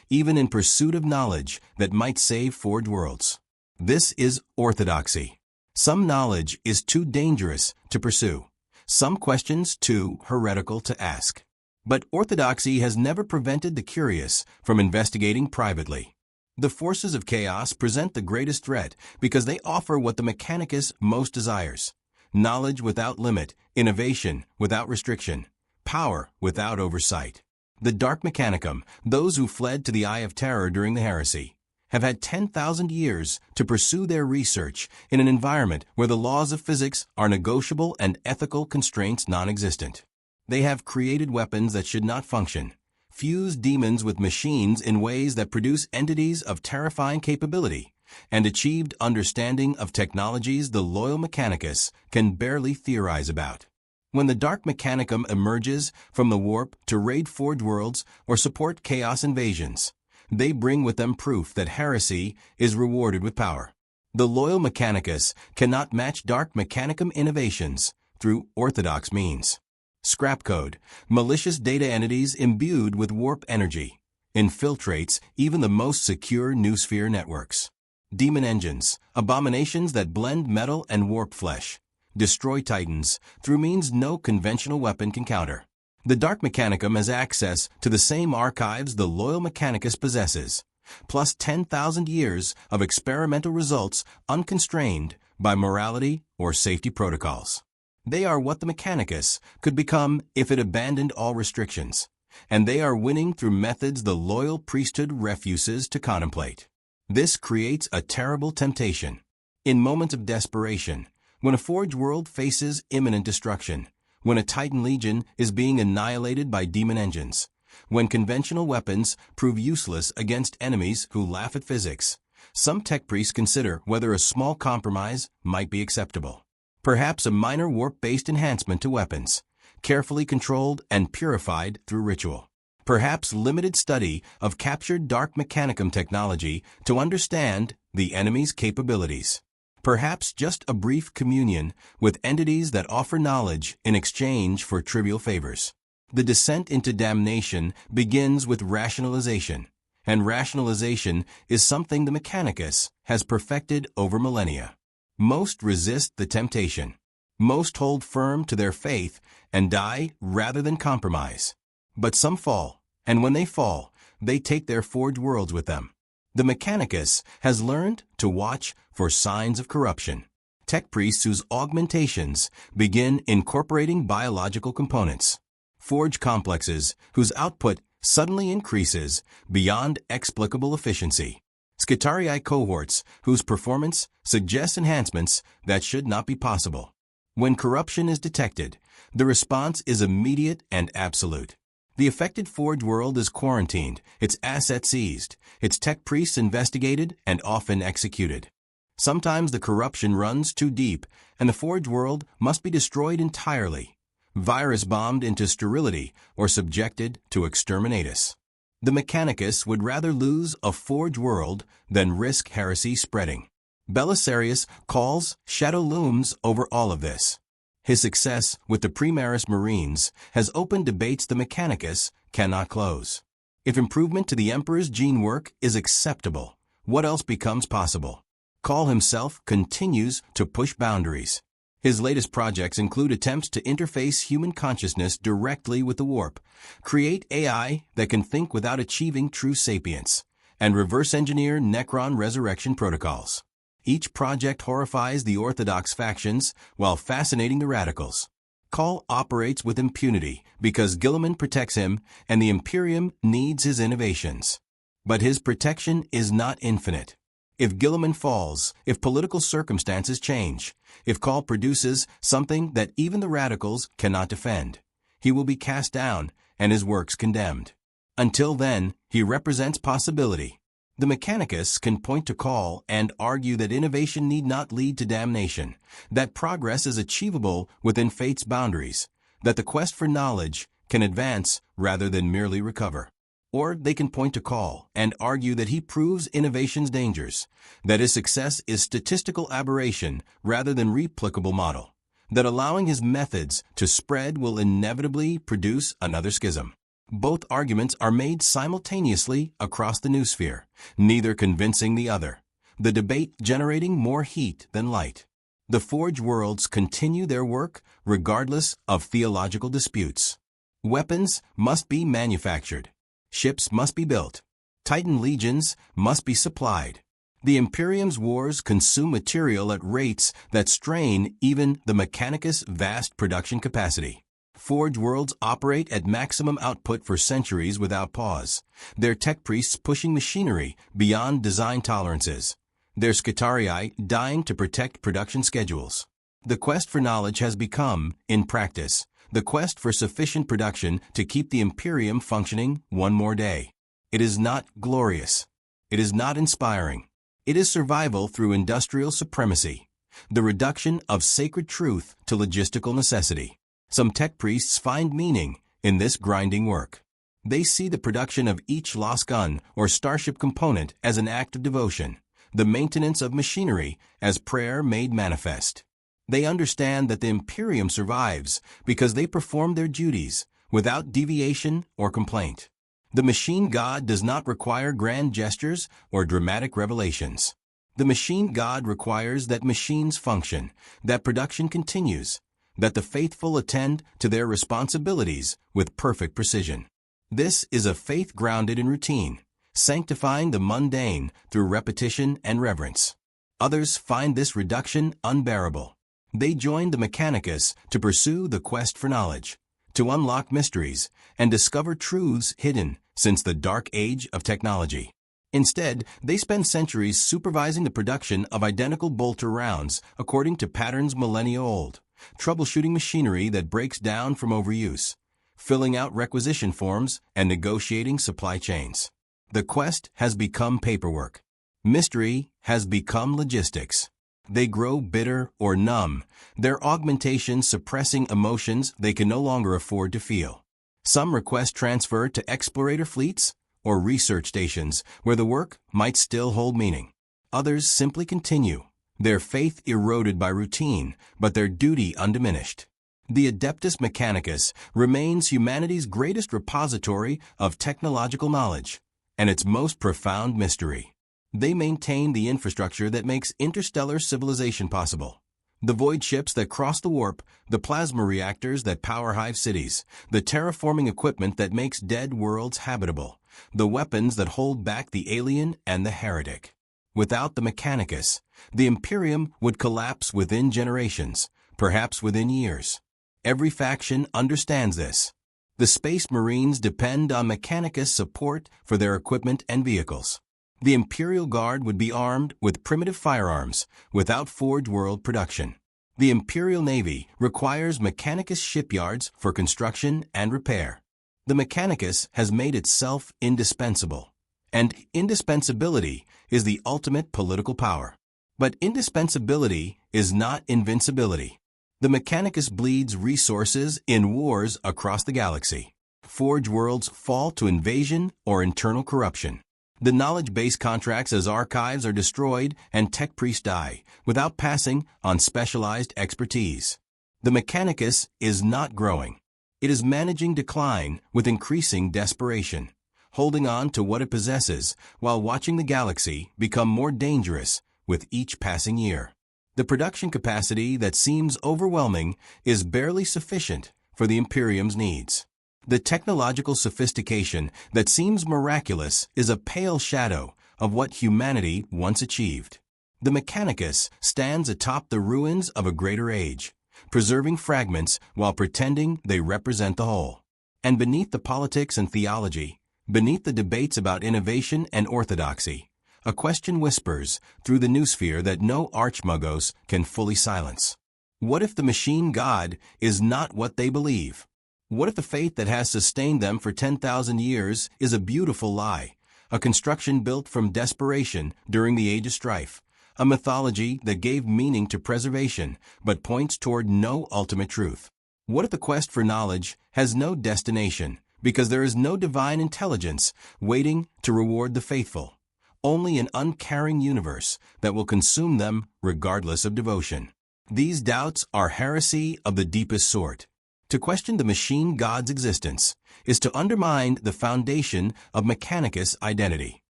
even in pursuit of knowledge that might save Forge worlds. This is orthodoxy. Some knowledge is too dangerous to pursue. Some questions too heretical to ask. But orthodoxy has never prevented the curious from investigating privately. The forces of chaos present the greatest threat because they offer what the Mechanicus most desires: knowledge without limit, innovation without restriction, power without oversight. The Dark Mechanicum, those who fled to the Eye of Terror during the heresy, have had 10,000 years to pursue their research in an environment where the laws of physics are negotiable and ethical constraints non-existent. They have created weapons that should not function, fused demons with machines in ways that produce entities of terrifying capability, and achieved understanding of technologies the loyal Mechanicus can barely theorize about. When the Dark Mechanicum emerges from the warp to raid Forge worlds or support chaos invasions, they bring with them proof that heresy is rewarded with power. The loyal Mechanicus cannot match Dark Mechanicum innovations through orthodox means. Scrap code, malicious data entities imbued with warp energy, infiltrates even the most secure noosphere networks. Demon engines, abominations that blend metal and warp flesh, destroy titans through means no conventional weapon can counter. The Dark Mechanicum has access to the same archives the loyal Mechanicus possesses, plus 10,000 years of experimental results unconstrained by morality or safety protocols. They are what the Mechanicus could become if it abandoned all restrictions, and they are winning through methods the loyal priesthood refuses to contemplate. This creates a terrible temptation. In moments of desperation, when a Forge world faces imminent destruction, when a Titan legion is being annihilated by demon engines, when conventional weapons prove useless against enemies who laugh at physics, some tech priests consider whether a small compromise might be acceptable. Perhaps a minor warp-based enhancement to weapons, carefully controlled and purified through ritual. Perhaps limited study of captured Dark Mechanicum technology to understand the enemy's capabilities. Perhaps just a brief communion with entities that offer knowledge in exchange for trivial favors. The descent into damnation begins with rationalization, and rationalization is something the Mechanicus has perfected over millennia. Most resist the temptation. Most hold firm to their faith and die rather than compromise. But some fall, And when they fall, they take their forged worlds with them. The Mechanicus has learned to watch for signs of corruption. Tech priests whose augmentations begin incorporating biological components. Forge complexes whose output suddenly increases beyond explicable efficiency. Skitarii cohorts whose performance suggests enhancements that should not be possible. When corruption is detected, the response is immediate and absolute. The affected forge world is quarantined, its assets seized, its tech priests investigated and often executed. Sometimes the corruption runs too deep, and the forge world must be destroyed entirely, virus-bombed into sterility or subjected to exterminatus. The Mechanicus would rather lose a forge world than risk heresy spreading. Belisarius calls shadow looms over all of this. His success with the Primaris Marines has opened debates the Mechanicus cannot close. If improvement to the Emperor's gene work is acceptable, what else becomes possible? Call himself continues to push boundaries. His latest projects include attempts to interface human consciousness directly with the warp, create AI that can think without achieving true sapience, and reverse engineer Necron resurrection protocols. Each project horrifies the orthodox factions while fascinating the radicals. Call operates with impunity because Guilliman protects him and the Imperium needs his innovations. But his protection is not infinite. If Guilliman falls, if political circumstances change, if Call produces something that even the radicals cannot defend, he will be cast down and his works condemned. Until then, he represents possibility. The Mechanicus can point to Call and argue that innovation need not lead to damnation, that progress is achievable within fate's boundaries, that the quest for knowledge can advance rather than merely recover. Or they can point to Call and argue that he proves innovation's dangers, that his success is statistical aberration rather than replicable model, that allowing his methods to spread will inevitably produce another schism. Both arguments are made simultaneously across the noosphere, neither convincing the other, the debate generating more heat than light. The Forge worlds continue their work regardless of theological disputes. Weapons must be manufactured. Ships must be built. Titan legions must be supplied. The Imperium's wars consume material at rates that strain even the Mechanicus' vast production capacity. Forge worlds operate at maximum output for centuries without pause, their tech priests pushing machinery beyond design tolerances, their Skitarii dying to protect production schedules. The quest for knowledge has become, in practice, the quest for sufficient production to keep the Imperium functioning one more day. It is not glorious. It is not inspiring. It is survival through industrial supremacy, the reduction of sacred truth to logistical necessity. Some tech priests find meaning in this grinding work. They see the production of each lost gun or starship component as an act of devotion, the maintenance of machinery as prayer made manifest. They understand that the Imperium survives because they perform their duties without deviation or complaint. The machine god does not require grand gestures or dramatic revelations. The machine god requires that machines function, that production continues, that the faithful attend to their responsibilities with perfect precision. This is a faith grounded in routine, sanctifying the mundane through repetition and reverence. Others find this reduction unbearable. They join the Mechanicus to pursue the quest for knowledge, to unlock mysteries, and discover truths hidden since the dark age of technology. Instead, they spend centuries supervising the production of identical bolter rounds according to patterns millennia old, troubleshooting machinery that breaks down from overuse, filling out requisition forms, and negotiating supply chains. The quest has become paperwork. Mystery has become logistics. They grow bitter or numb, their augmentation suppressing emotions they can no longer afford to feel. Some request transfer to explorator fleets or research stations where the work might still hold meaning. Others simply continue, their faith eroded by routine, but their duty undiminished. The Adeptus Mechanicus remains humanity's greatest repository of technological knowledge and its most profound mystery. They maintain the infrastructure that makes interstellar civilization possible, The void ships that cross the warp, the plasma reactors that power hive cities, the terraforming equipment that makes dead worlds habitable, the weapons that hold back the alien and the heretic. Without the Mechanicus, the Imperium would collapse within generations, perhaps within years. Every faction understands this. The Space Marines depend on Mechanicus support for their equipment and vehicles. The Imperial Guard would be armed with primitive firearms without Forge World production. The Imperial Navy requires Mechanicus shipyards for construction and repair. The Mechanicus has made itself indispensable, and indispensability is the ultimate political power. But indispensability is not invincibility. The Mechanicus bleeds resources in wars across the galaxy. Forge worlds fall to invasion or internal corruption. The knowledge base contracts as archives are destroyed and tech priests die without passing on specialized expertise. The Mechanicus is not growing. It is managing decline with increasing desperation, holding on to what it possesses while watching the galaxy become more dangerous with each passing year. The production capacity that seems overwhelming is barely sufficient for the Imperium's needs. The technological sophistication that seems miraculous is a pale shadow of what humanity once achieved. The Mechanicus stands atop the ruins of a greater age, preserving fragments while pretending they represent the whole. And beneath the politics and theology, beneath the debates about innovation and orthodoxy, a question whispers through the noosphere that no archmagos can fully silence. What if the machine god is not what they believe? What if the faith that has sustained them for 10,000 years is a beautiful lie, a construction built from desperation during the Age of Strife, a mythology that gave meaning to preservation but points toward no ultimate truth? What if the quest for knowledge has no destination because there is no divine intelligence waiting to reward the faithful? Only an uncaring universe that will consume them regardless of devotion. These doubts are heresy of the deepest sort. To question the machine god's existence is to undermine the foundation of Mechanicus identity.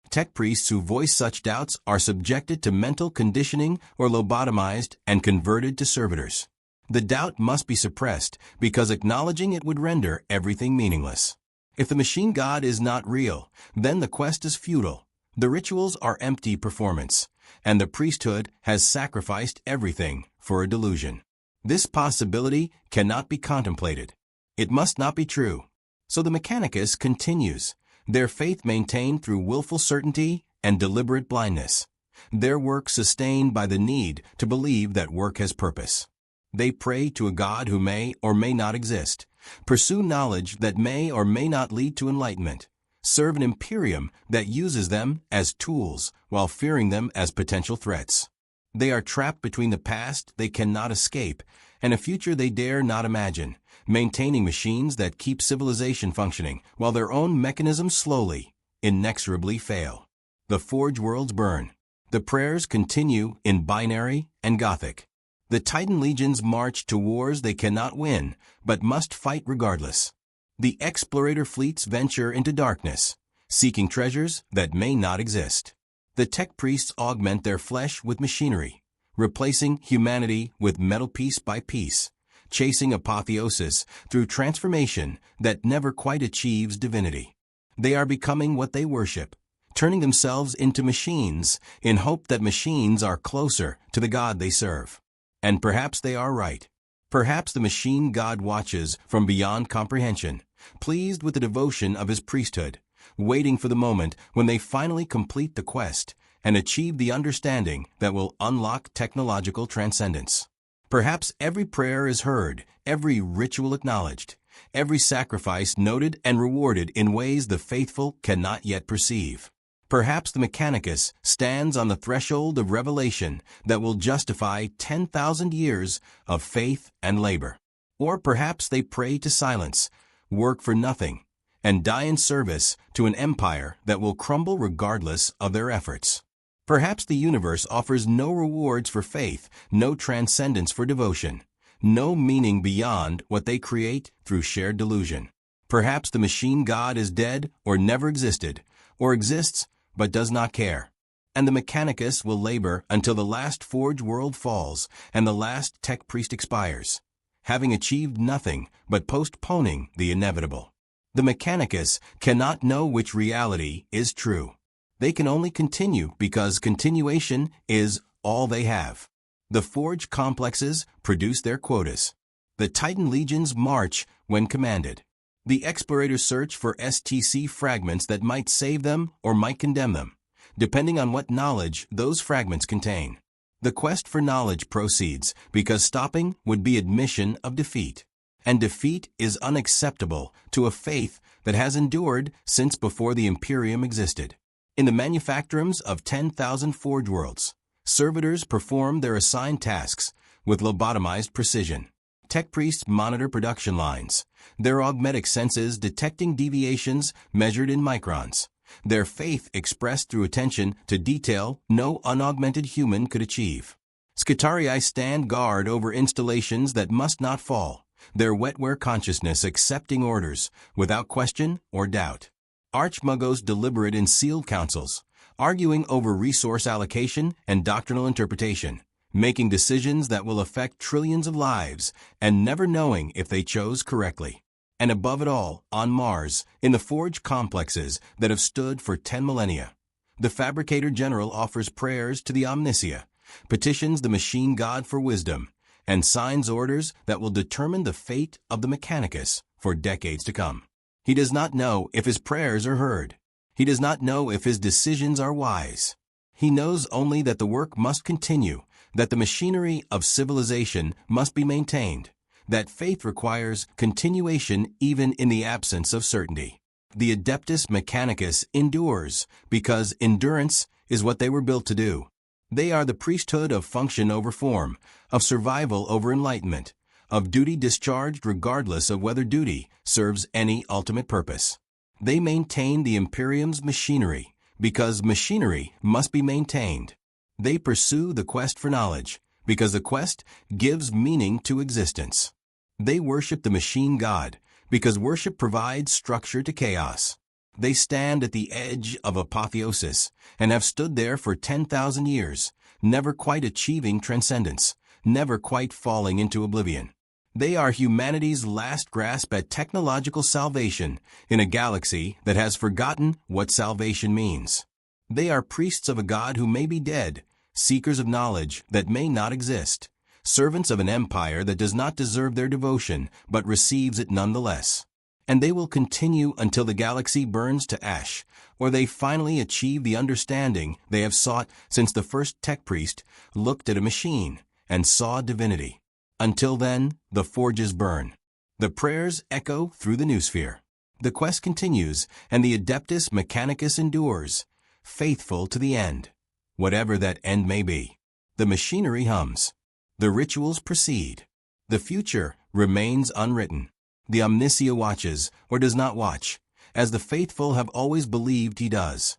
Tech priests who voice such doubts are subjected to mental conditioning or lobotomized and converted to servitors. The doubt must be suppressed because acknowledging it would render everything meaningless. If the machine god is not real, then the quest is futile. The rituals are empty performance, and the priesthood has sacrificed everything for a delusion. This possibility cannot be contemplated. It must not be true. So the Mechanicus continues, their faith maintained through willful certainty and deliberate blindness, their work sustained by the need to believe that work has purpose. They pray to a God who may or may not exist, pursue knowledge that may or may not lead to enlightenment, serve an Imperium that uses them as tools while fearing them as potential threats. They are trapped between the past they cannot escape and a future they dare not imagine, maintaining machines that keep civilization functioning while their own mechanisms slowly, inexorably fail. The Forge worlds burn. The prayers continue in binary and Gothic. The Titan legions march to wars they cannot win, but must fight regardless. The explorator fleets venture into darkness, seeking treasures that may not exist. The tech priests augment their flesh with machinery, replacing humanity with metal piece by piece, chasing apotheosis through transformation that never quite achieves divinity. They are becoming what they worship, turning themselves into machines in hope that machines are closer to the God they serve. And perhaps they are right. Perhaps the machine god watches from beyond comprehension, pleased with the devotion of his priesthood, waiting for the moment when they finally complete the quest and achieve the understanding that will unlock technological transcendence. Perhaps every prayer is heard, every ritual acknowledged, every sacrifice noted and rewarded in ways the faithful cannot yet perceive. Perhaps the Mechanicus stands on the threshold of revelation that will justify 10,000 years of faith and labor. Or perhaps they pray to silence, work for nothing, and die in service to an empire that will crumble regardless of their efforts. Perhaps the universe offers no rewards for faith, no transcendence for devotion, no meaning beyond what they create through shared delusion. Perhaps the machine god is dead or never existed, or exists but does not care. And the Mechanicus will labor until the last Forge world falls and the last Tech Priest expires, having achieved nothing but postponing the inevitable. The Mechanicus cannot know which reality is true. They can only continue because continuation is all they have. The Forge complexes produce their quotas. The Titan legions march when commanded. The explorators search for STC fragments that might save them or might condemn them, depending on what knowledge those fragments contain. The quest for knowledge proceeds because stopping would be admission of defeat. And defeat is unacceptable to a faith that has endured since before the Imperium existed. In the manufactorums of 10,000 Forge worlds, servitors perform their assigned tasks with lobotomized precision. Tech priests monitor production lines, their augmetic senses detecting deviations measured in microns, their faith expressed through attention to detail no unaugmented human could achieve. Scutarii stand guard over installations that must not fall, their wetware consciousness accepting orders without question or doubt. Archmuggos deliberate in sealed councils, arguing over resource allocation and doctrinal interpretation, making decisions that will affect trillions of lives and never knowing if they chose correctly. And above it all, on Mars, in the Forge complexes that have stood for 10 millennia, the Fabricator General offers prayers to the Omnisia, petitions the machine god for wisdom, and signs orders that will determine the fate of the Mechanicus for decades to come. He does not know if his prayers are heard. He does not know if his decisions are wise. He knows only that the work must continue, that the machinery of civilization must be maintained, that faith requires continuation even in the absence of certainty. The Adeptus Mechanicus endures because endurance is what they were built to do. They are the priesthood of function over form, of survival over enlightenment, of duty discharged regardless of whether duty serves any ultimate purpose. They maintain the Imperium's machinery because machinery must be maintained. They pursue the quest for knowledge because the quest gives meaning to existence. They worship the machine god because worship provides structure to chaos. They stand at the edge of apotheosis and have stood there for 10,000 years, never quite achieving transcendence, never quite falling into oblivion. They are humanity's last grasp at technological salvation in a galaxy that has forgotten what salvation means. They are priests of a god who may be dead, seekers of knowledge that may not exist, servants of an empire that does not deserve their devotion but receives it nonetheless. And they will continue until the galaxy burns to ash, or they finally achieve the understanding they have sought since the first tech priest looked at a machine and saw divinity. Until then, the forges burn. The prayers echo through the noosphere. The quest continues, and the Adeptus Mechanicus endures, faithful to the end, whatever that end may be. The machinery hums. The rituals proceed. The future remains unwritten. The Omnisia watches, or does not watch, as the faithful have always believed he does.